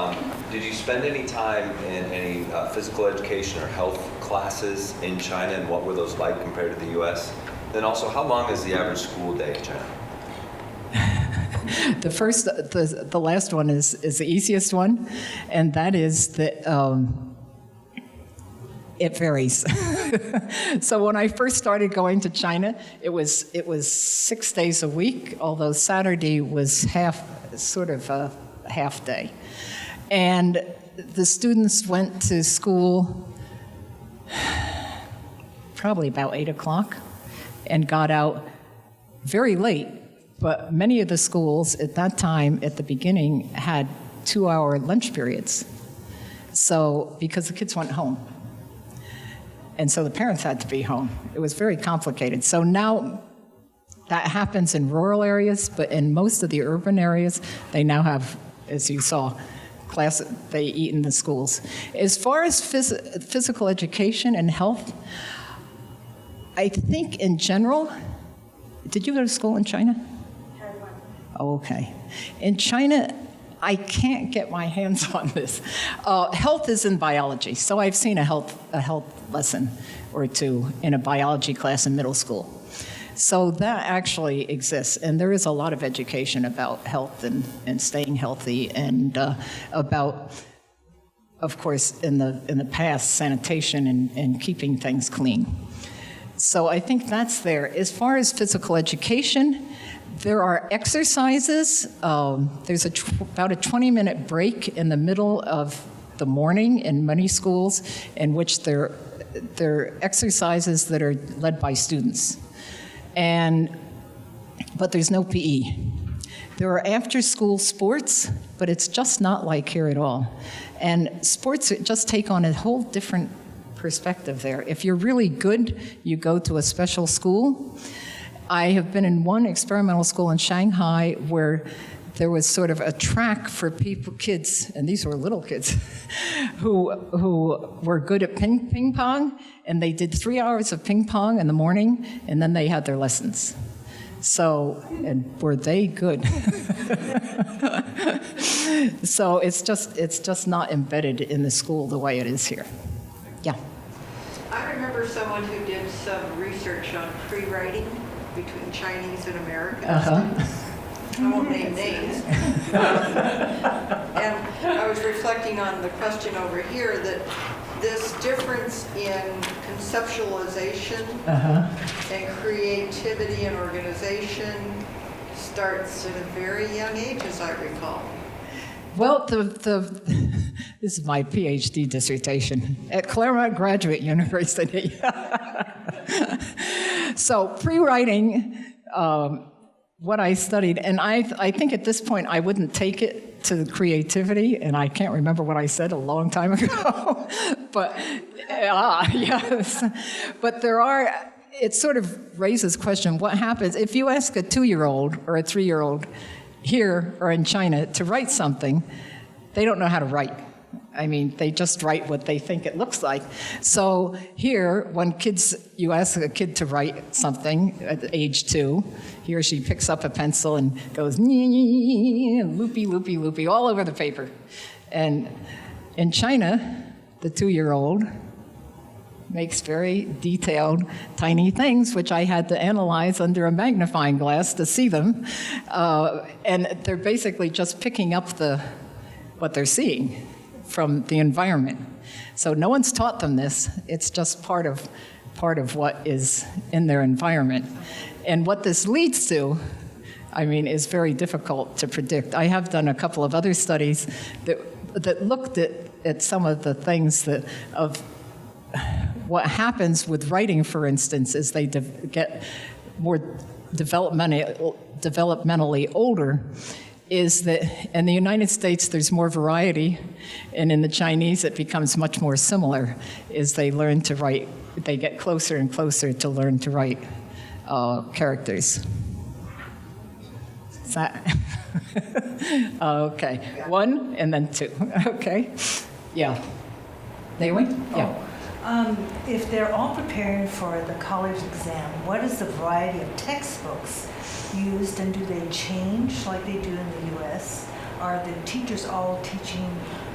Did you spend any time in any physical education or health classes in China, and what were those like compared to the U.S.? Then also, how long is the average school day in China? The last one is the easiest one, and that is that it varies. So when I first started going to China, it was 6 days a week, although Saturday was sort of a half day. And the students went to school probably about 8 o'clock and got out very late. But many of the schools at that time, at the beginning, had 2-hour lunch periods. So, because the kids went home. And so the parents had to be home. It was very complicated. So now that happens in rural areas, but in most of the urban areas, they now have, as you saw, they eat in the schools. As far as physical education and health, I think in general, did you go to school in China? Oh, okay. In China, I can't get my hands on this. Health is in biology, so I've seen a health lesson or two in a biology class in middle school. So that actually exists, and there is a lot of education about health and staying healthy, and about, of course, in the past, sanitation and keeping things clean. So I think that's there. As far as physical education, there are exercises. There's about a 20-minute break in the middle of the morning in many schools, in which there are exercises that are led by students. But there's no PE. There are after-school sports, but it's just not like here at all. And sports just take on a whole different perspective there. If you're really good, you go to a special school. I have been in one experimental school in Shanghai where there was sort of a track for kids, and these were little kids, who were good at ping pong, and they did 3 hours of ping pong in the morning, and then they had their lessons. So, and were they good? So it's just not embedded in the school the way it is here. Yeah. I remember someone who did some research on free writing between Chinese and American students. I won't name names. And I was reflecting on the question over here that this difference in conceptualization and creativity and organization starts at a very young age, as I recall. Well, this is my PhD dissertation at Claremont Graduate University. So pre-writing, what I studied, and I think at this point I wouldn't take it to creativity, and I can't remember what I said a long time ago, but yes. But it sort of raises question, what happens if you ask a 2-year-old or a 3-year-old here or in China to write something, they don't know how to write. I mean, they just write what they think it looks like. So here, when you ask a kid to write something at age 2, he or she picks up a pencil and goes, loopy, loopy, loopy, all over the paper. And in China, the 2-year-old makes very detailed, tiny things, which I had to analyze under a magnifying glass to see them. And they're basically just picking up what they're seeing from the environment. So no one's taught them this. It's just part of what is in their environment. And what this leads to, I mean, is very difficult to predict. I have done a couple of other studies that looked at some of the things of what happens with writing, for instance, as they get more developmentally older, is that in the United States there's more variety, and in the Chinese it becomes much more similar as they learn to write. They get closer and closer to learn to write characters. Is that okay? 1 and then 2. Okay. Yeah. Naomi? Yeah. If they're all preparing for the college exam, what is the variety of textbooks used, and do they change like they do in the U.S.? Are the teachers all teaching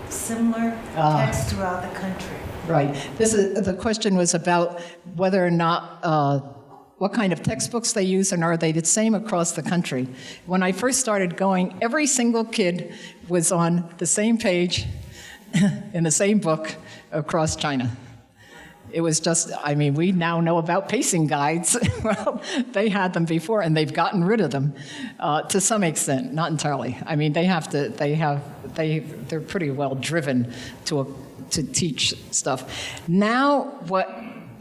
similar texts throughout the country? Right. The question was about whether or not what kind of textbooks they use, and are they the same across the country. When I first started going, every single kid was on the same page in the same book across China. It was just, I mean, we now know about pacing guides. Well, they had them before, and they've gotten rid of them to some extent, not entirely. I mean, they're pretty well driven to teach stuff. Now, what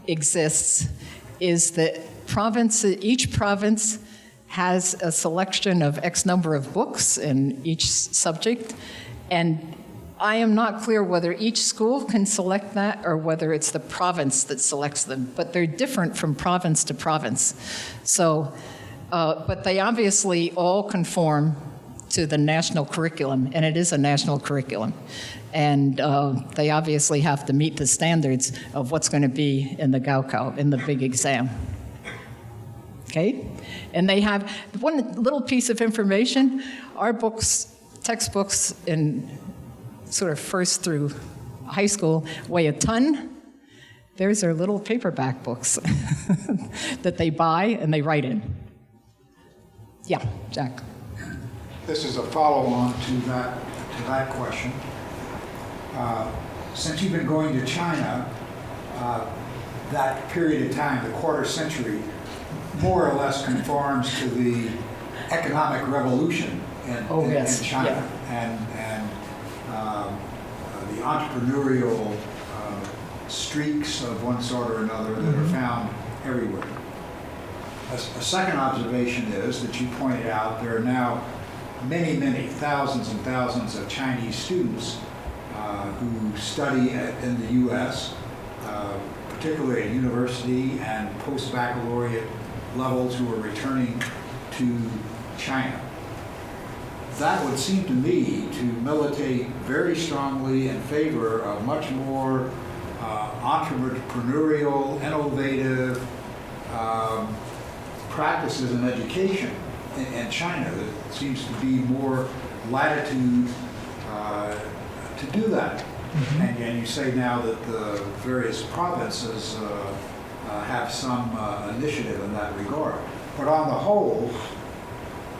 exists is that each province has a selection of X number of books in each subject, and I am not clear whether each school can select that or whether it's the province that selects them, but they're different from province to province. So, but they obviously all conform to the national curriculum, and it is a national curriculum. And they obviously have to meet the standards of what's going to be in the Gaokao, in the big exam. Okay? And they have one little piece of information. Our textbooks in sort of first through high school weigh a ton. There's their little paperback books that they buy and they write in. Yeah, Jack. This is a follow-on to that question. Since you've been going to China, that period of time, the quarter century, more or less conforms to the economic revolution in China. Yeah. And the entrepreneurial streaks of one sort or another that are found everywhere. A second observation is that you pointed out there are now many, many thousands and thousands of Chinese students who study in the U.S., particularly at university and post-baccalaureate levels, who are returning to China. That would seem to me to militate very strongly in favor of much more entrepreneurial, innovative practices in education in China. There seems to be more latitude to do that. Mm-hmm. And you say now that the various provinces have some initiative in that regard. But on the whole,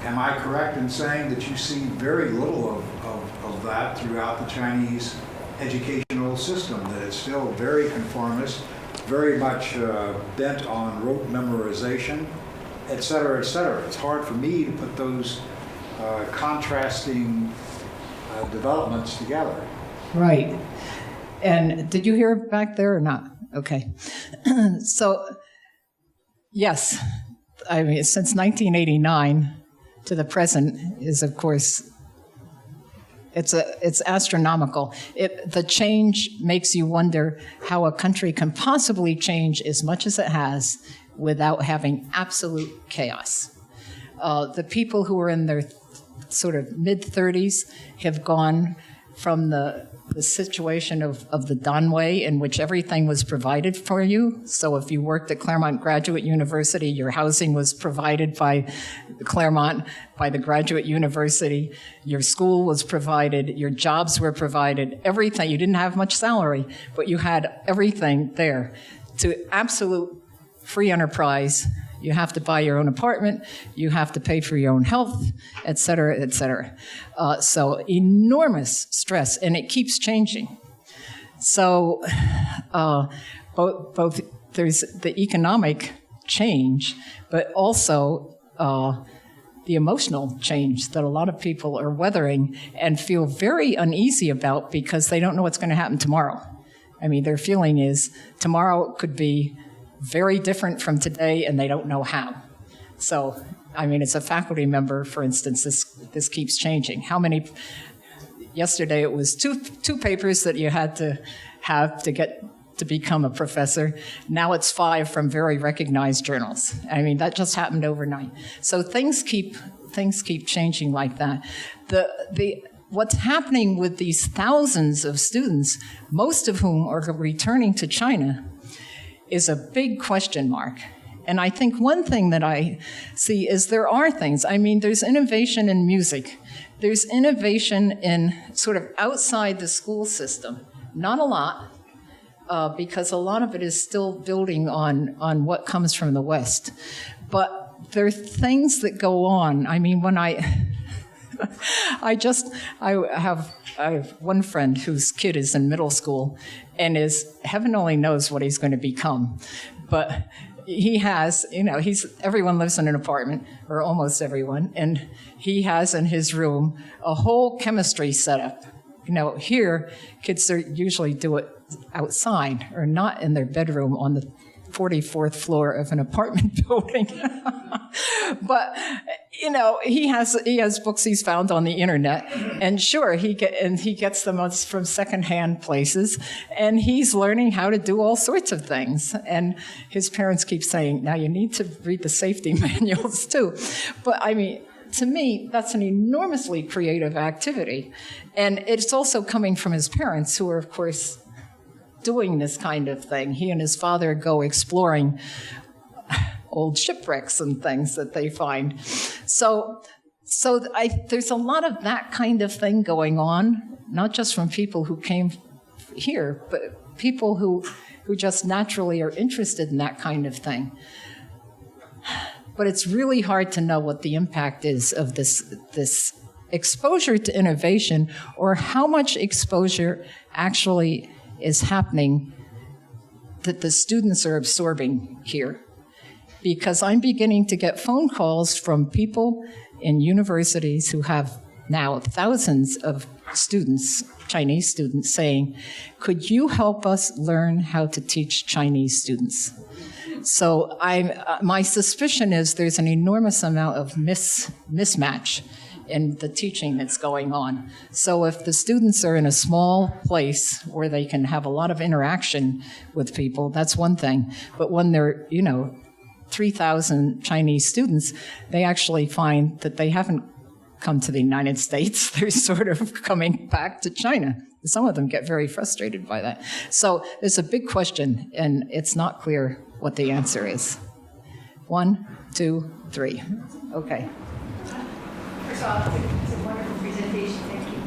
am I correct in saying that you see very little of that throughout the Chinese educational system, that it's still very conformist, very much bent on rote memorization, et cetera, et cetera? It's hard for me to put those contrasting developments together. Right. And did you hear back there or not? Okay. So, yes, I mean, since 1989 to the present is, of course, it's astronomical. The change makes you wonder how a country can possibly change as much as it has without having absolute chaos. The people who are in their sort of mid-30s have gone from the the situation of the Danwei, in which everything was provided for you. So if you worked at Claremont Graduate University, your housing was provided by Claremont, by the Graduate University, your school was provided, your jobs were provided, everything. You didn't have much salary, but you had everything there. To absolute free enterprise. You have to buy your own apartment, you have to pay for your own health, et cetera, et cetera. So enormous stress, and it keeps changing. So both there's the economic change, but also the emotional change that a lot of people are weathering and feel very uneasy about because they don't know what's going to happen tomorrow. I mean, their feeling is tomorrow could be very different from today, and they don't know how. So, I mean, as a faculty member, for instance, this keeps changing. How many? Yesterday it was two papers that you had to have to get to become a professor. Now it's 5 from very recognized journals. I mean, that just happened overnight. So things keep changing like that. What's happening with these thousands of students, most of whom are returning to China, is a big question mark. And I think one thing that I see is there are things. I mean, there's innovation in music. There's innovation in sort of outside the school system. Not a lot, because a lot of it is still building on what comes from the West. But there are things that go on. I mean, when I have one friend whose kid is in middle school and heaven only knows what he's going to become. But he has, everyone lives in an apartment, or almost everyone, and he has in his room a whole chemistry setup. Here, kids usually do it outside or not in their bedroom on the 44th floor of an apartment building. But, he has books he's found on the internet, and sure, he gets them from secondhand places, and he's learning how to do all sorts of things. And his parents keep saying, now you need to read the safety manuals too. But I mean, to me, that's an enormously creative activity. And it's also coming from his parents, who are, of course, doing this kind of thing. He and his father go exploring old shipwrecks and things that they find. So there's a lot of that kind of thing going on, not just from people who came here, but people who just naturally are interested in that kind of thing. But it's really hard to know what the impact is of this exposure to innovation, or how much exposure actually is happening that the students are absorbing here. Because I'm beginning to get phone calls from people in universities who have now thousands of students, Chinese students, saying, could you help us learn how to teach Chinese students? So my suspicion is there's an enormous amount of mismatch in the teaching that's going on. So if the students are in a small place where they can have a lot of interaction with people, that's one thing. But when they're, 3,000 Chinese students, they actually find that they haven't come to the United States. They're sort of coming back to China. Some of them get very frustrated by that. So it's a big question, and it's not clear what the answer is. 1, 2, 3. Okay. First of all, it's a wonderful presentation. Thank you.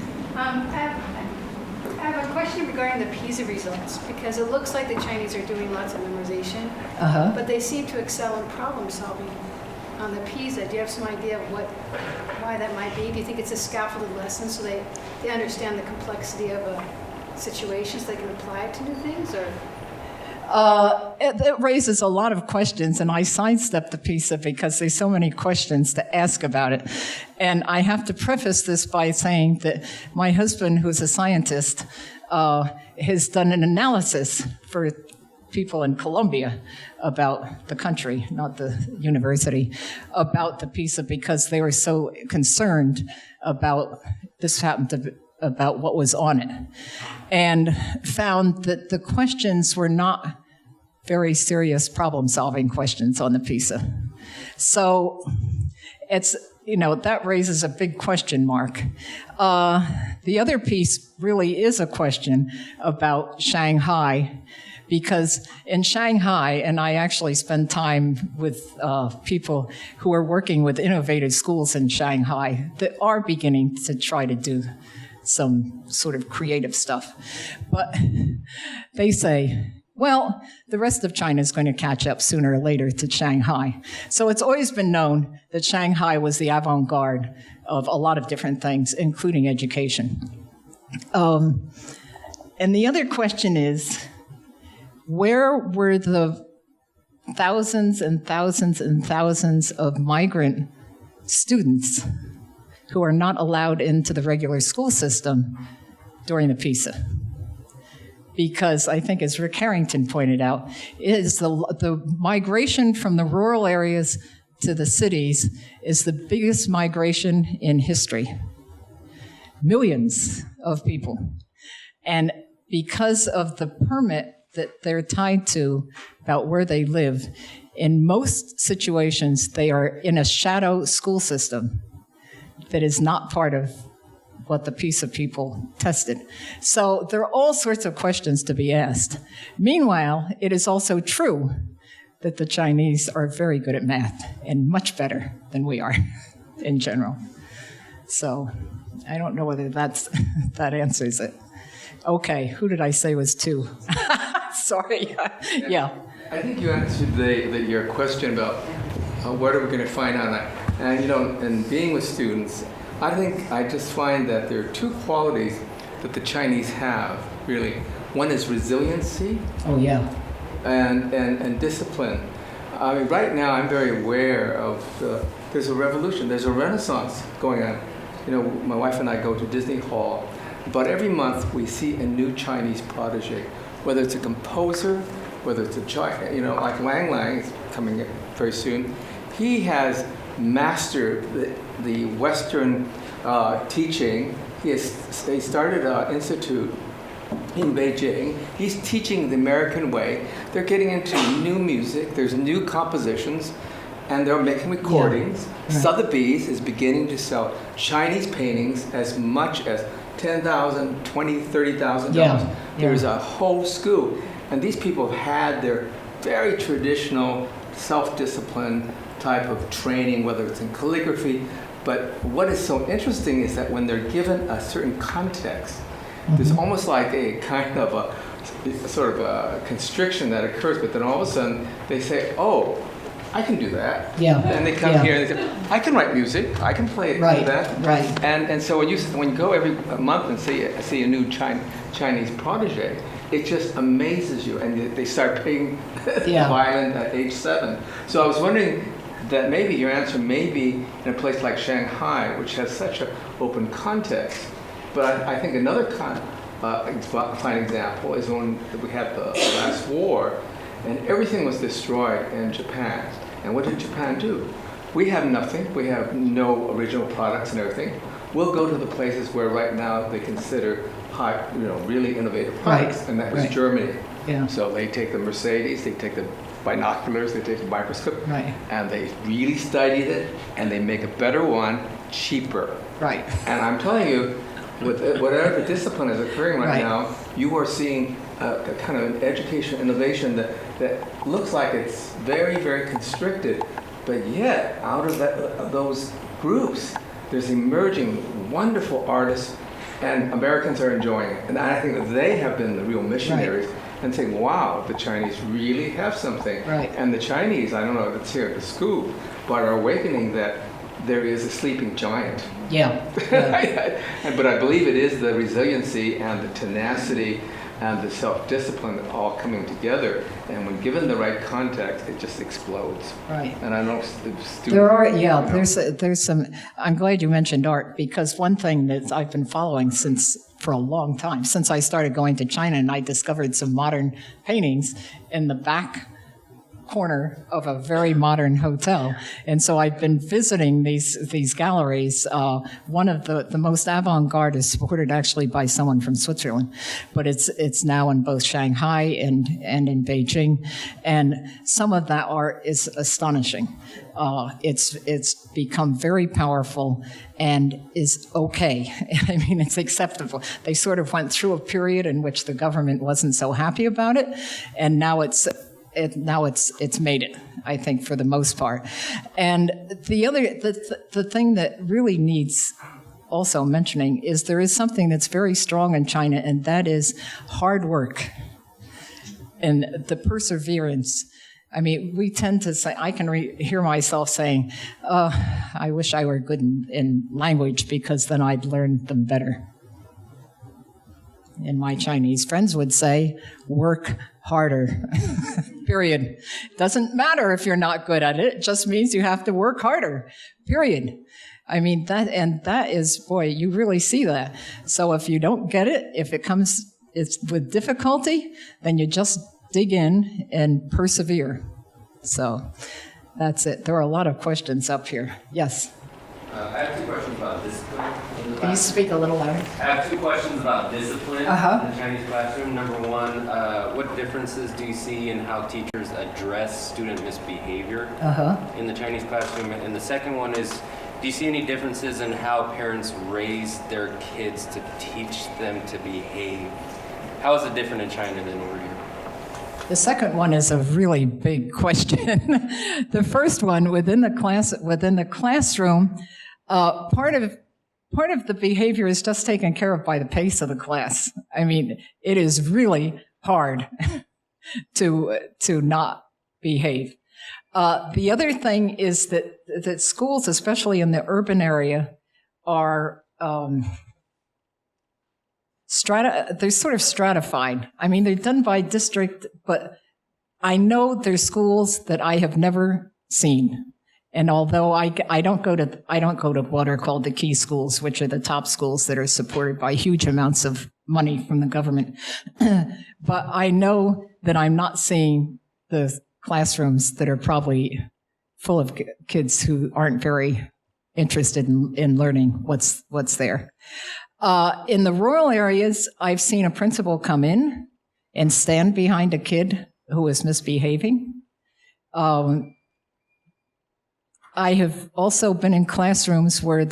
I have a question regarding the PISA results, because it looks like the Chinese are doing lots of memorization, but they seem to excel in problem solving on the PISA. Do you have some idea of why that might be? Do you think it's a scaffolded lesson so they understand the complexity of a situation so they can apply it to new things, or? It raises a lot of questions, and I sidestepped the PISA because there's so many questions to ask about it. And I have to preface this by saying that my husband, who's a scientist, has done an analysis for people in Colombia about the country, not the university, about the PISA, because they were so concerned about about what was on it, and found that the questions were not very serious problem-solving questions on the PISA. So that raises a big question mark. The other piece really is a question about Shanghai, because in Shanghai, and I actually spend time with people who are working with innovative schools in Shanghai that are beginning to try to do some sort of creative stuff. But they say, well, the rest of China is going to catch up sooner or later to Shanghai. So it's always been known that Shanghai was the avant-garde of a lot of different things, including education. And the other question is, where were the thousands and thousands and thousands of migrant students who are not allowed into the regular school system during the PISA? Because I think, as Rick Harrington pointed out, is the migration from the rural areas to the cities is the biggest migration in history. Millions of people. And because of the permit that they're tied to about where they live, in most situations, they are in a shadow school system that is not part of what the PISA people tested. So there are all sorts of questions to be asked. Meanwhile, it is also true that the Chinese are very good at math and much better than we are in general. So I don't know whether that answers it. Okay, who did I say was two? Sorry. Yeah. I think you answered your question about what are we going to find on that. And and being with students, I just find that there are two qualities that the Chinese have, really. One is resiliency. Oh, yeah. And discipline. I mean, right now I'm very aware of there's a revolution, there's a renaissance going on. My wife and I go to Disney Hall, but every month we see a new Chinese protege, whether it's a composer, whether it's like Lang Lang is coming in very soon. He has mastered the Western teaching. He started an institute in Beijing. He's teaching the American way. They're getting into new music. There's new compositions, and they're making recordings. Yeah. Right. Sotheby's is beginning to sell Chinese paintings as much as $10,000, $20,000, $30,000. Yeah. There's a whole school, and these people have had their very traditional self-discipline type of training, whether it's in calligraphy. But what is so interesting is that when they're given a certain context, there's almost like a kind of a sort of a constriction that occurs, but then all of a sudden they say, oh, I can do that. Yeah. And they come here and they say, I can write music, I can play that. Right. And so when you go every month and see a new Chinese protege, it just amazes you, and they start playing violin at age 7. So I was wondering that maybe your answer may be in a place like Shanghai, which has such an open context. But I think another fine example is when we had the last war, and everything was destroyed in Japan. And what did Japan do? We have nothing. We have no original products and everything. We'll go to the places where right now they consider high, really innovative products, Right. and that was Right. Germany. Yeah. So they take the Mercedes, they take the binoculars, they take the microscope, Right. and they really studied it, and they make a better one, cheaper. Right. And I'm telling you, with whatever discipline is occurring right now, you are seeing a kind of an education innovation that looks like it's very, very constricted, but yet out of those groups, there's emerging wonderful artists, and Americans are enjoying it. And I think that they have been the real missionaries and saying, wow, the Chinese really have something. Right. And the Chinese, I don't know if it's here at the school, but are awakening that there is a sleeping giant. Yeah. But I believe it is the resiliency and the tenacity and the self-discipline that all coming together. And when given the right context, it just explodes. Right. And I know students. There are, there's some, I'm glad you mentioned art, because one thing that I've been following for a long time, since I started going to China, and I discovered some modern paintings in the back corner of a very modern hotel. And so I've been visiting these galleries. One of the most avant-garde is supported actually by someone from Switzerland, but it's now in both Shanghai and in Beijing. And some of that art is astonishing. It's become very powerful and is okay. I mean, it's acceptable. They sort of went through a period in which the government wasn't so happy about it, and now it's made it, I think, for the most part. And the thing that really needs also mentioning is there is something that's very strong in China, and that is hard work and the perseverance. I mean, we tend to say, I can hear myself saying, I wish I were good in language because then I'd learn them better. And my Chinese friends would say, work harder, period. Doesn't matter if you're not good at it. It just means you have to work harder, period. I mean, that is, boy, you really see that. So if you don't get it, if it's with difficulty, then you just dig in and persevere. So that's it. There are a lot of questions up here. Yes? I have two questions about discipline. Can you speak a little louder? I have two questions about discipline in the Chinese classroom. Number one, what differences do you see in how teachers address student misbehavior in the Chinese classroom? And the second one is, do you see any differences in how parents raise their kids to teach them to behave? How is it different in China than over here? The second one is a really big question. The first one, within the classroom, part of the behavior is just taken care of by the pace of the class. I mean, it is really hard to not behave. The other thing is that schools, especially in the urban area, are they're sort of stratified. I mean, they're done by district, but I know there's schools that I have never seen. And although I don't go to what are called the key schools, which are the top schools that are supported by huge amounts of money from the government, but I know that I'm not seeing the classrooms that are probably full of kids who aren't very interested in learning what's there. In the rural areas, I've seen a principal come in and stand behind a kid who is misbehaving. I have also been in classrooms where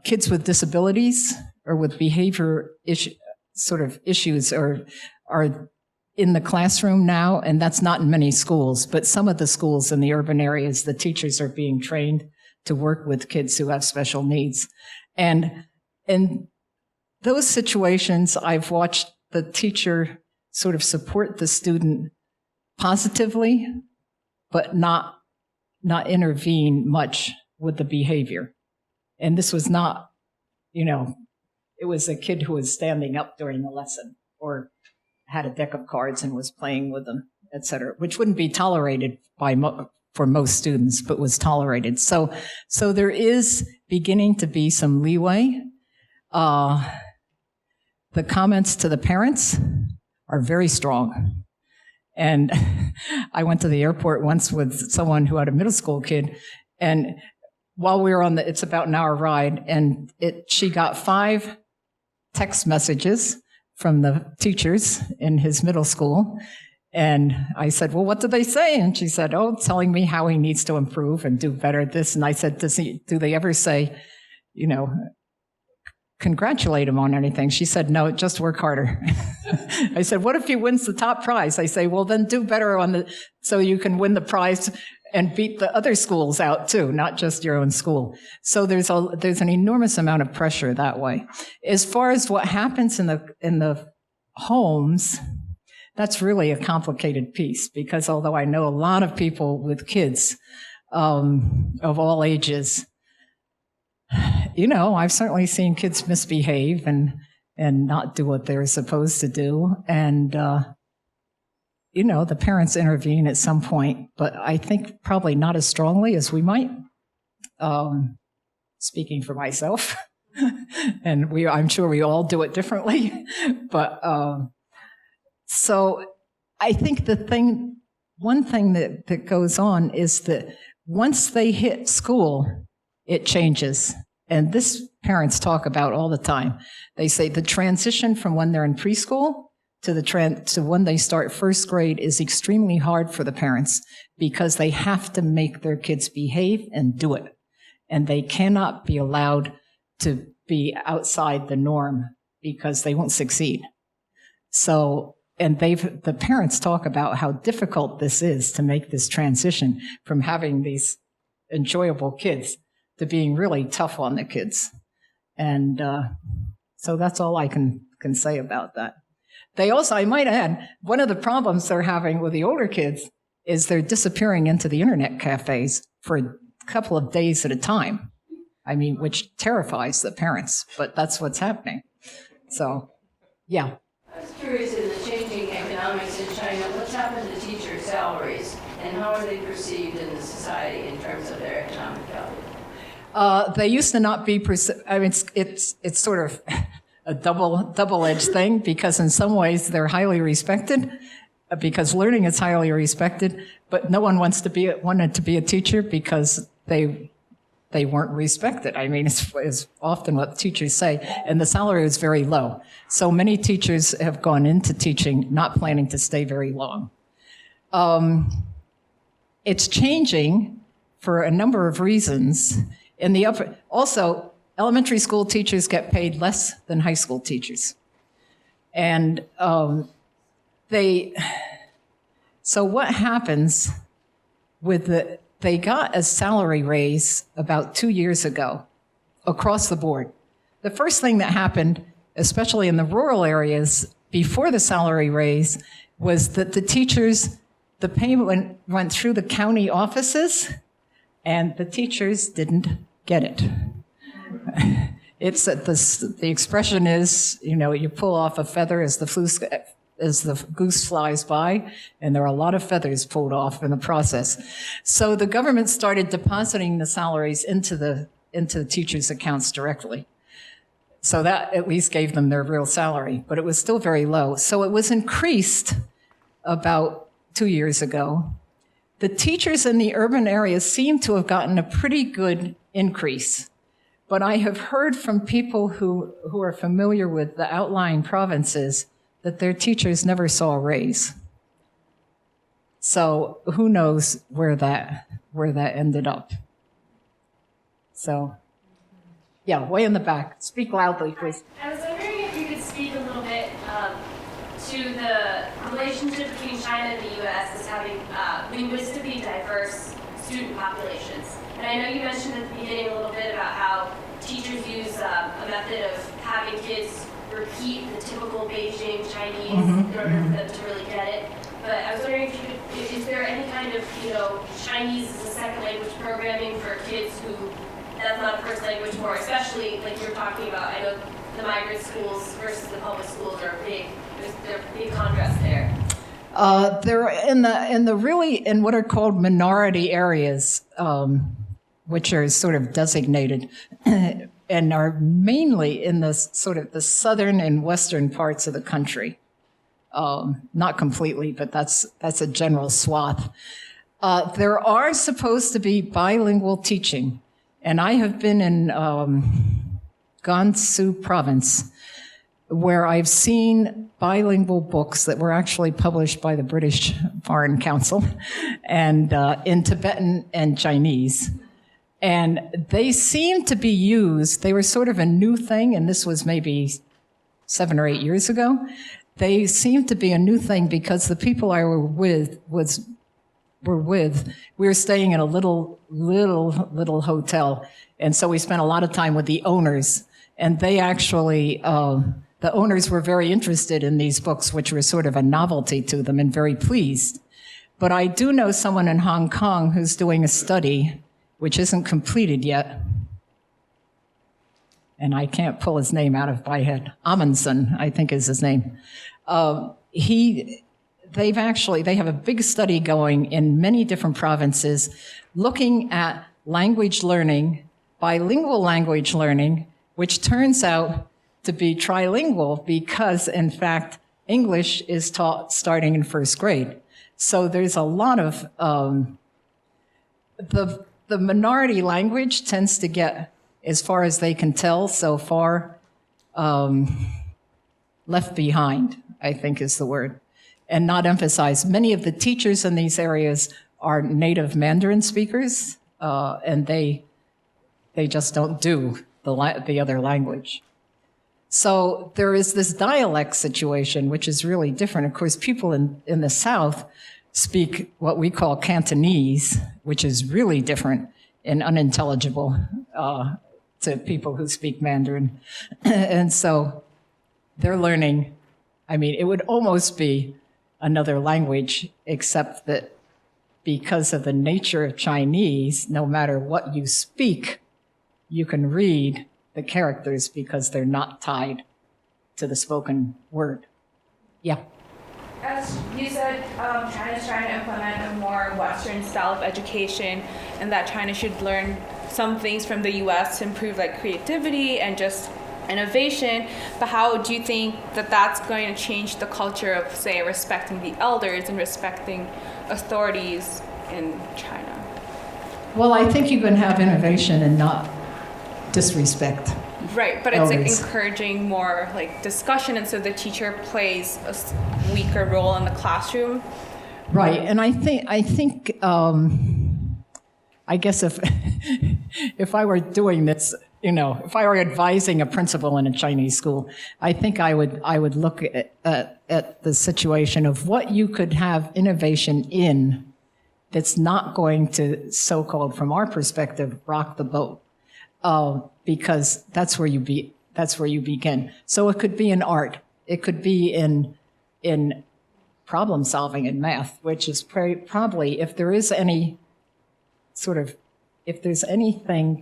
kids with disabilities or with behavior issues are in the classroom now, and that's not in many schools, but some of the schools in the urban areas, the teachers are being trained to work with kids who have special needs. And in those situations, I've watched the teacher sort of support the student positively, but not intervene much with the behavior. And this was not, it was a kid who was standing up during the lesson or had a deck of cards and was playing with them, et cetera, which wouldn't be tolerated for most students, but was tolerated. So there is beginning to be some leeway. The comments to the parents are very strong. And I went to the airport once with someone who had a middle school kid, and while we were it's about an hour ride, and she got 5 text messages from the teachers in his middle school. And I said, well, what did they say? And she said, telling me how he needs to improve and do better at this. And I said, do they ever say, congratulate him on anything? She said, no, just work harder. I said, what if he wins the top prize? I say, well, then do better so you can win the prize and beat the other schools out too, not just your own school. So there's an enormous amount of pressure that way. As far as what happens in the homes, that's really a complicated piece, because although I know a lot of people with kids of all ages, I've certainly seen kids misbehave and not do what they're supposed to do. And, the parents intervene at some point, but I think probably not as strongly as we might, speaking for myself. And I'm sure we all do it differently. But so I think one thing that goes on is that once they hit school, it changes. And this parents talk about all the time. They say the transition from when they're in preschool to when they start first grade is extremely hard for the parents because they have to make their kids behave and do it. And they cannot be allowed to be outside the norm because they won't succeed. So, and the parents talk about how difficult this is to make this transition from having these enjoyable kids to being really tough on the kids. And so that's all I can say about that. They also, I might add, one of the problems they're having with the older kids is they're disappearing into the internet cafes for a couple of days at a time. I mean, which terrifies the parents, but that's what's happening. So, yeah. I was curious, in the changing economics in China, what's happened to teacher salaries and how are they perceived in the society in terms of their economic value? They used to not be, I mean, it's sort of a double-edged thing because in some ways they're highly respected because learning is highly respected, but no one wanted to be a teacher because they weren't respected. I mean, it's often what teachers say, and the salary was very low. So many teachers have gone into teaching not planning to stay very long. It's changing for a number of reasons. Also, elementary school teachers get paid less than high school teachers. And so what happens with they got a salary raise about 2 years ago across the board. The first thing that happened, especially in the rural areas before the salary raise, was that the payment went through the county offices and the teachers didn't get it. It's the expression is, you pull off a feather as the goose flies by, and there are a lot of feathers pulled off in the process. So the government started depositing the salaries into the teachers' accounts directly. So that at least gave them their real salary, but it was still very low. So it was increased about 2 years ago. The teachers in the urban areas seem to have gotten a pretty good increase. But I have heard from people who are familiar with the outlying provinces that their teachers never saw a raise. So who knows where that ended up. So, yeah, way in the back. Speak loudly, please. I was wondering if you could speak a little bit to the relationship between China and the U.S. as having linguistically diverse student populations. And I know you mentioned at the beginning a little bit about how teachers use a method of having kids repeat the typical Beijing Chinese in order for them to really get it. But I was wondering if is there any kind of, Chinese as a second language programming for kids who that's not a first language for, especially like you're talking about. I know the migrant schools versus the public schools are there's a big contrast there. They're in what are called minority areas, which are sort of designated and are mainly in the sort of the southern and western parts of the country. Not completely, but that's a general swath. There are supposed to be bilingual teaching, and I have been in Gansu province where I've seen bilingual books that were actually published by the British Foreign Council and in Tibetan and Chinese. And they seem to be used, they were sort of a new thing, and this was maybe 7 or 8 years ago. They seem to be a new thing because the people I were with, we were staying in a little hotel. And so we spent a lot of time with the owners. And they actually, the owners were very interested in these books, which were sort of a novelty to them and very pleased. But I do know someone in Hong Kong who's doing a study, which isn't completed yet. And I can't pull his name out of my head. Amundsen, I think is his name. They have a big study going in many different provinces looking at language learning, bilingual language learning, which turns out to be trilingual because, in fact, English is taught starting in first grade. So there's a lot of, the minority language tends to get, as far as they can tell so far, left behind, I think is the word, and not emphasized. Many of the teachers in these areas are native Mandarin speakers, and they just don't do the other language. So there is this dialect situation, which is really different. Of course, people in the South speak what we call Cantonese, which is really different and unintelligible to people who speak Mandarin. And so they're learning, I mean, it would almost be another language, except that because of the nature of Chinese, no matter what you speak, you can read the characters because they're not tied to the spoken word. Yeah. As you said, China's trying to implement a more Western style of education, and that China should learn some things from the U.S. to improve like creativity and just innovation. But how do you think that that's going to change the culture of, say, respecting the elders and respecting authorities in China? Well, I think you can have innovation and not disrespect. Right, but it's like elders. encouraging more like discussion, and so the teacher plays a weaker role in the classroom. Right, and I think I guess if I were doing this, if I were advising a principal in a Chinese school, I think I would look at the situation of what you could have innovation in that's not going to, so-called from our perspective, rock the boat. Because that's where you begin. So it could be in art. It could be in problem solving in math, which is probably, if there's anything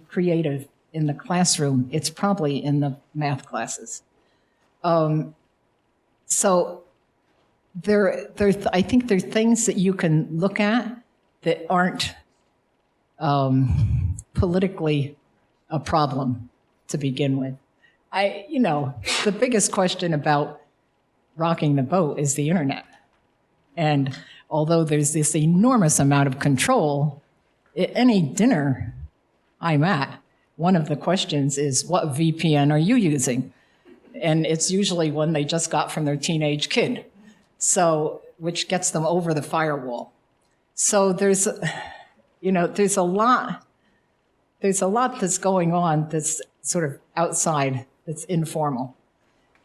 creative in the classroom, it's probably in the math classes. So I think there are things that you can look at that aren't politically a problem to begin with. The biggest question about rocking the boat is the internet. And although there's this enormous amount of control, at any dinner I'm at, one of the questions is, what VPN are you using? And it's usually one they just got from their teenage kid, which gets them over the firewall. So there's a lot that's going on that's sort of outside, that's informal.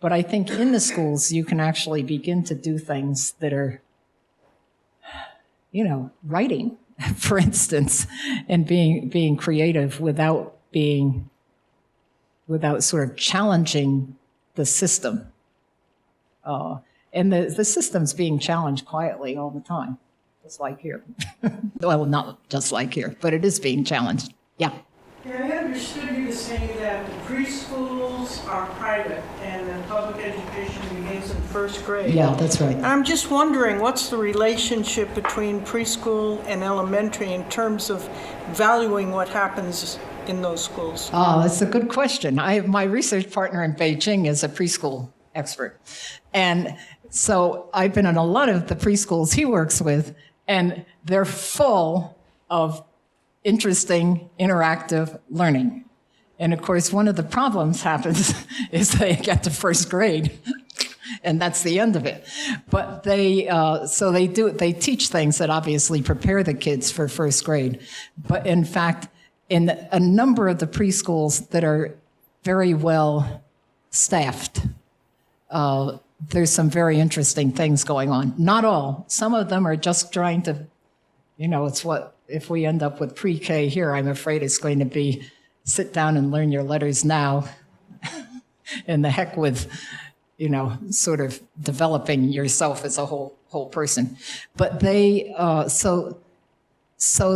But I think in the schools, you can actually begin to do things that are, writing, for instance, and being creative without sort of challenging the system. And the system's being challenged quietly all the time, just like here. Well, not just like here, but it is being challenged. Yeah. Yeah, I understood you to say that the preschools are private and then public education begins in first grade. Yeah, that's right. I'm just wondering, what's the relationship between preschool and elementary in terms of valuing what happens in those schools? Oh, that's a good question. My research partner in Beijing is a preschool expert. And so I've been in a lot of the preschools he works with, and they're full of interesting, interactive learning. And of course, one of the problems happens is they get to first grade, and that's the end of it. But they teach things that obviously prepare the kids for first grade. But in fact, in a number of the preschools that are very well staffed, there's some very interesting things going on. Not all. Some of them are just trying to, it's what, if we end up with pre-K here, I'm afraid it's going to be sit down and learn your letters now, and the heck with, sort of developing yourself as a whole person. But so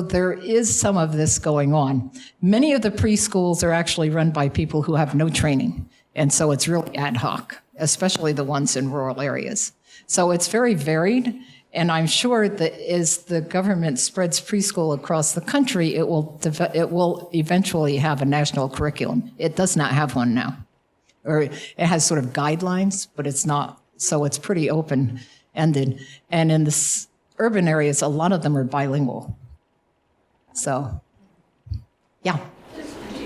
there is some of this going on. Many of the preschools are actually run by people who have no training, and so it's really ad hoc, especially the ones in rural areas. So it's very varied. And I'm sure that as the government spreads preschool across the country, it will eventually have a national curriculum. It does not have one now. Or it has sort of guidelines, but it's not So it's pretty open-ended. And in the urban areas, a lot of them are bilingual. So, yeah.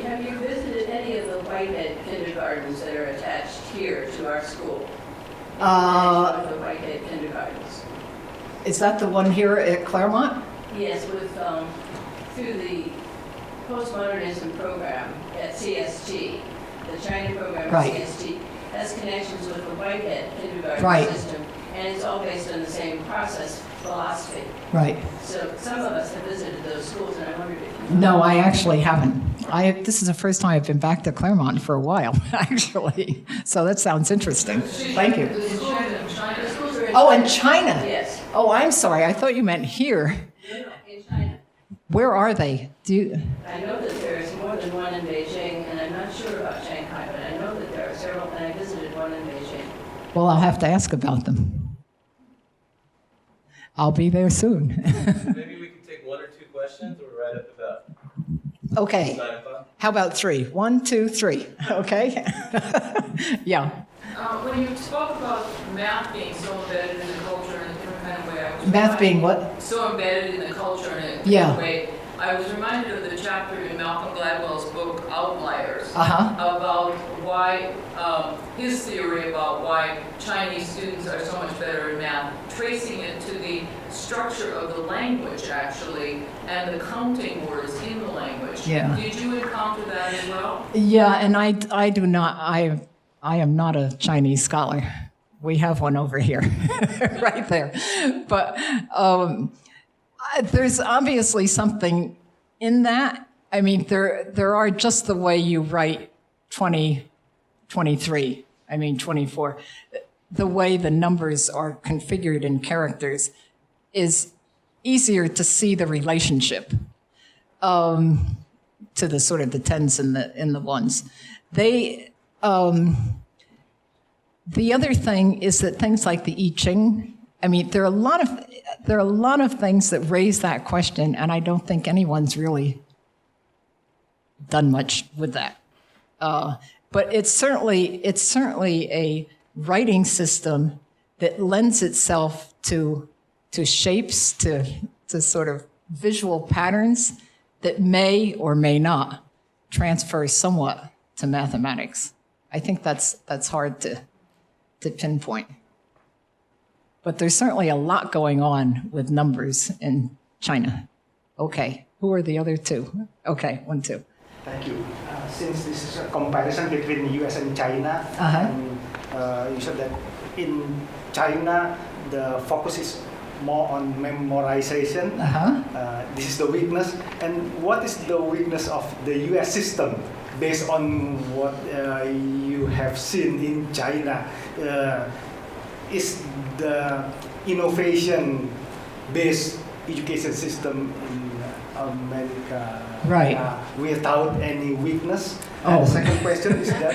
Have you visited any of the Whitehead kindergartens that are attached here to our school? The Whitehead kindergartens. Is that the one here at Claremont? Yes, with, through the postmodernism program at CST, the China program Right. at CST, has connections with the Whitehead kindergarten Right. system, and it's all based on the same process philosophy. Right. So some of us have visited those schools, and I wondered if you... No, I actually haven't. This is the first time I've been back to Claremont for a while, actually. So that sounds interesting. Thank you. The schools in China. The schools are in Oh, China. in China? Yes. Oh, I'm sorry. I thought you meant here. No, in China. Where are they? I know that there is more than one in Beijing, and I'm not sure about Shanghai, but I know that there are several, and I visited one in Beijing. Well, I'll have to ask about them. I'll be there soon. Maybe we can take 1 or 2 questions. We're right at about Okay. 9 o'clock. How about 3? 1, 2, 3. Okay? Yeah. When you spoke about math being so embedded in the culture in a different kind of way, I was Math being what? so embedded in the culture in a different Yeah. way, I was reminded of the chapter in Malcolm Gladwell's book Outliers Uh-huh. about why his theory about why Chinese students are so much better in math, tracing it to the structure of the language actually and the counting words in the language. Yeah. Did you encounter that as well? Yeah, and I do not, I am not a Chinese scholar. We have one over here, right there. But there's obviously something in that. I mean, there are just the way you write 20, 23, 24. The way the numbers are configured in characters is easier to see the relationship to the sort of the tens and the ones. The other thing is that things like the I Ching, I mean, there are a lot of things that raise that question, and I don't think anyone's really done much with that. But it's certainly a writing system that lends itself to shapes, to sort of visual patterns that may or may not transfer somewhat to mathematics. I think that's hard to pinpoint. But there's certainly a lot going on with numbers in China. Okay, who are the other 2? Okay, 1, 2. Thank you. Since this is a comparison between US and China, you said that in China the focus is more on memorization. This is the weakness. And what is the weakness of the US system based on what you have seen in China? Is the innovation-based education system in America without any weakness? And the second question is that...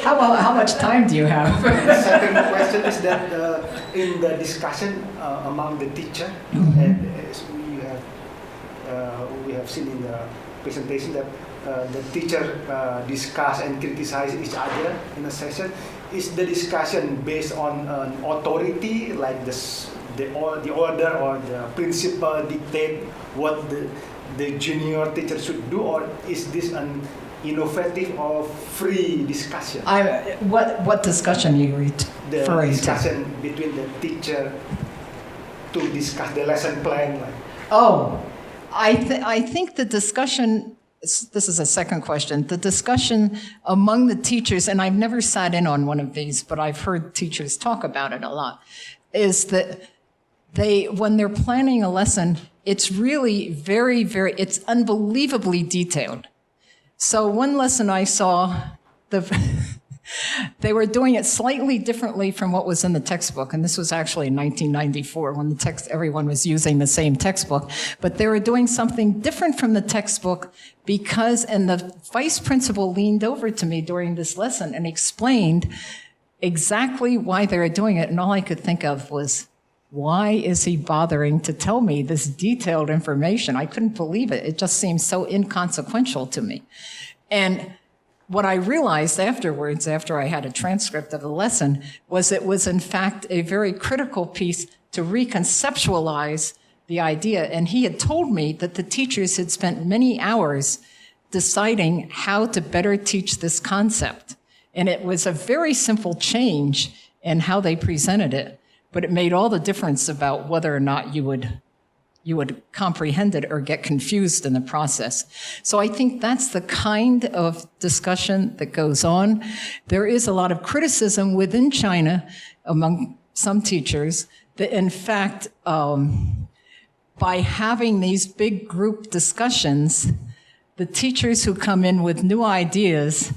How much time do you have? The second question is that in the discussion among the teacher, and as we have seen in the presentation that the teacher discuss and criticize each other in a session. Is the discussion based on authority, like the order or the principal dictate what the junior teacher should do, or is this an innovative or free discussion? What discussion are you referring to? The discussion between the teacher to discuss the lesson plan. I think the discussion, this is a second question, the discussion among the teachers, and I've never sat in on one of these, but I've heard teachers talk about it a lot, is that when they're planning a lesson, it's really it's unbelievably detailed. So one lesson I saw, they were doing it slightly differently from what was in the textbook, and this was actually in 1994 when everyone was using the same textbook, but they were doing something different from the textbook because, and the vice principal leaned over to me during this lesson and explained exactly why they were doing it, and all I could think of was, why is he bothering to tell me this detailed information? I couldn't believe it. It just seemed so inconsequential to me. And what I realized afterwards, after I had a transcript of the lesson, was it was in fact a very critical piece to reconceptualize the idea. And he had told me that the teachers had spent many hours deciding how to better teach this concept. And it was a very simple change in how they presented it, but it made all the difference about whether or not you would comprehend it or get confused in the process. So I think that's the kind of discussion that goes on. There is a lot of criticism within China among some teachers that in fact, by having these big group discussions, the teachers who come in with new ideas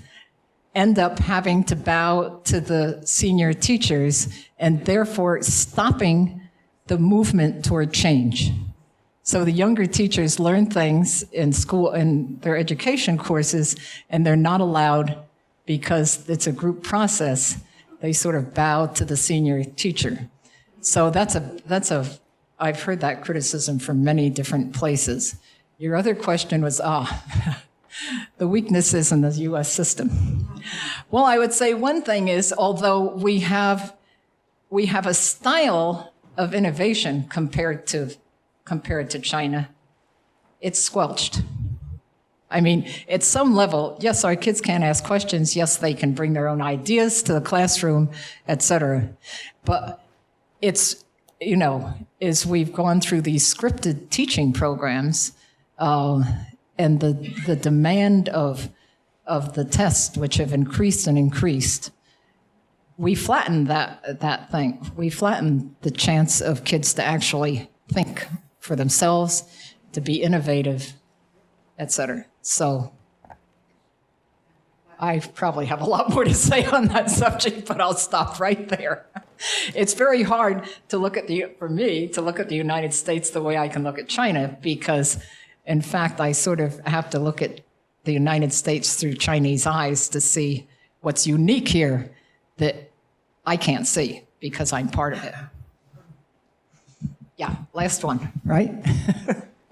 end up having to bow to the senior teachers and therefore stopping the movement toward change. So the younger teachers learn things in school, in their education courses, and they're not allowed, because it's a group process, they sort of bow to the senior teacher. So I've heard that criticism from many different places. Your other question was, the weaknesses in the US system. Well, I would say one thing is, although we have a style of innovation compared to China, it's squelched. I mean, at some level, yes, our kids can ask questions. Yes, they can bring their own ideas to the classroom, et cetera. But it's, as we've gone through these scripted teaching programs, and the demand of the tests, which have increased and increased, we flattened that thing. We flattened the chance of kids to actually think for themselves, to be innovative, et cetera. So I probably have a lot more to say on that subject, but I'll stop right there. It's very hard for me to look at the United States the way I can look at China, because in fact, I sort of have to look at the United States through Chinese eyes to see what's unique here that I can't see because I'm part of it. Yeah, last one, right?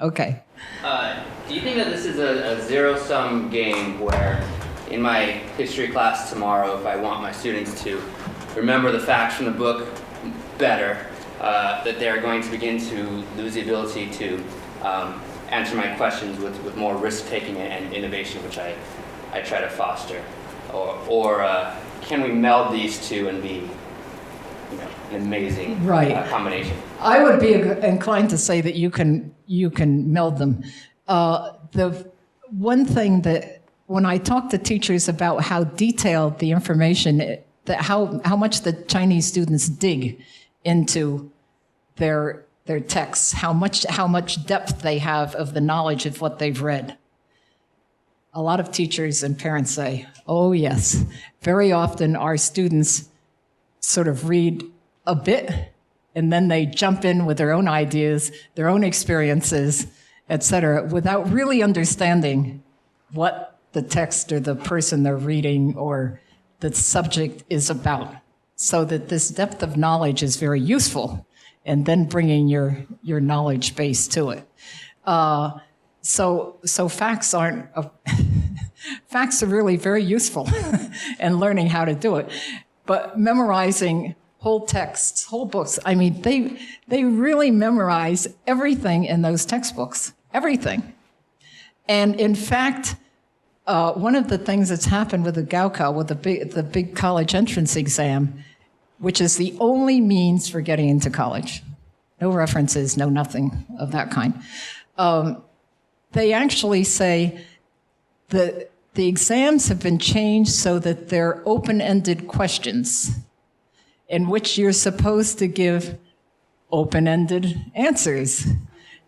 Okay. Do you think that this is a zero-sum game where in my history class tomorrow, if I want my students to remember the facts from the book better, that they're going to begin to lose the ability to answer my questions with more risk-taking and innovation, which I try to foster? Or can we meld these two and be an amazing combination? I would be inclined to say that you can meld them. The one thing that when I talk to teachers about how detailed the information, that how much the Chinese students dig into their texts, how much depth they have of the knowledge of what they've read. A lot of teachers and parents say, oh yes, very often our students sort of read a bit and then they jump in with their own ideas, their own experiences, et cetera, without really understanding what the text or the person they're reading or the subject is about. So that this depth of knowledge is very useful, and then bringing your knowledge base to it. So facts aren't, facts are really very useful in learning how to do it. But memorizing whole texts, whole books, I mean, they really memorize everything in those textbooks, everything. And in fact, one of the things that's happened with the Gaokao, with the big college entrance exam, which is the only means for getting into college. No references, no nothing of that kind. They actually say that the exams have been changed so that they're open-ended questions in which you're supposed to give open-ended answers.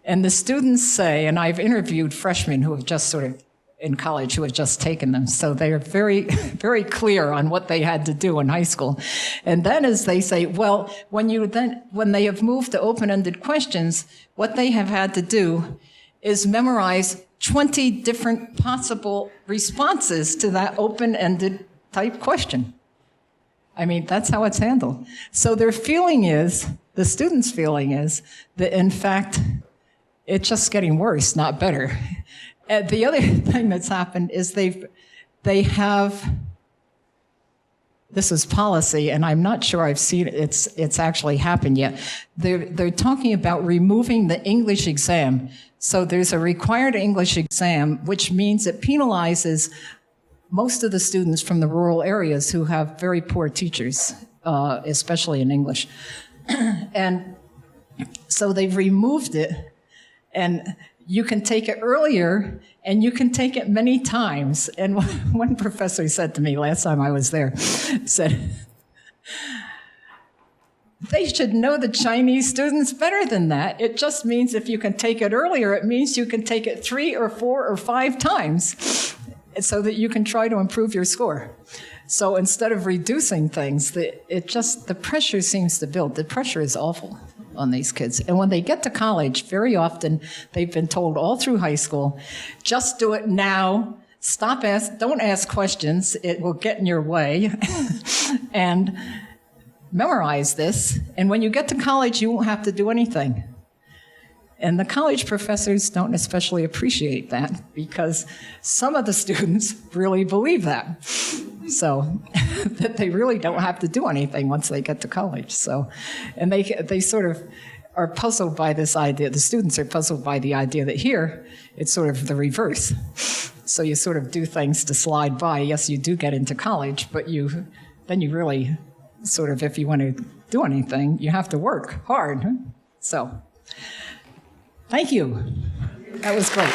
And the students say, and I've interviewed freshmen who have just sort of in college who have just taken them. So they are very, very clear on what they had to do in high school. And then as they say, well, when they have moved to open-ended questions, what they have had to do is memorize 20 different possible responses to that open-ended type question. I mean, that's how it's handled. So their feeling is, the students' feeling is, that in fact, it's just getting worse, not better. The other thing that's happened is they've they have, this is policy, and I'm not sure I've seen it's actually happened yet. They're talking about removing the English exam. So there's a required English exam, which means it penalizes most of the students from the rural areas who have very poor teachers, especially in English. And so they've removed it, and you can take it earlier, and you can take it many times. And one professor said to me last time I was there, said, they should know the Chinese students better than that. It just means if you can take it earlier, it means you can take it 3 or 4 or 5 times so that you can try to improve your score. So instead of reducing things, the pressure seems to build. The pressure is awful on these kids. And when they get to college, very often they've been told all through high school, just do it now. Don't ask questions. It will get in your way. And memorize this. And when you get to college, you won't have to do anything. And the college professors don't especially appreciate that because some of the students really believe that. So that they really don't have to do anything once they get to college. So, and they sort of are puzzled by this idea. The students are puzzled by the idea that here it's sort of the reverse. So you sort of do things to slide by. Yes, you do get into college, but then you really sort of, if you want to do anything, you have to work hard. So, thank you. That was great.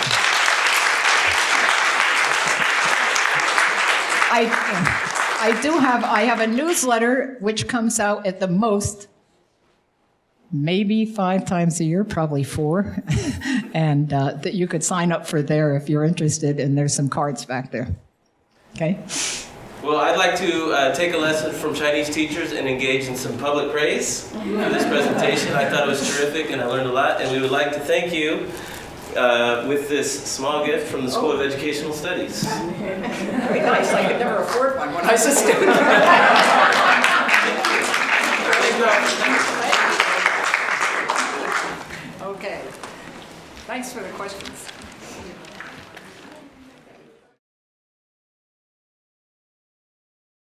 I have a newsletter which comes out at the most maybe 5 times a year, probably 4, and that you could sign up for there if you're interested, and there's some cards back there. Okay? Well, I'd like to take a lesson from Chinese teachers and engage in some public praise for this presentation. I thought it was terrific and I learned a lot, and we would like to thank you with this small gift from the School of Educational Studies. Very nice. I could never afford one when I was a student. Okay. Thanks for the questions.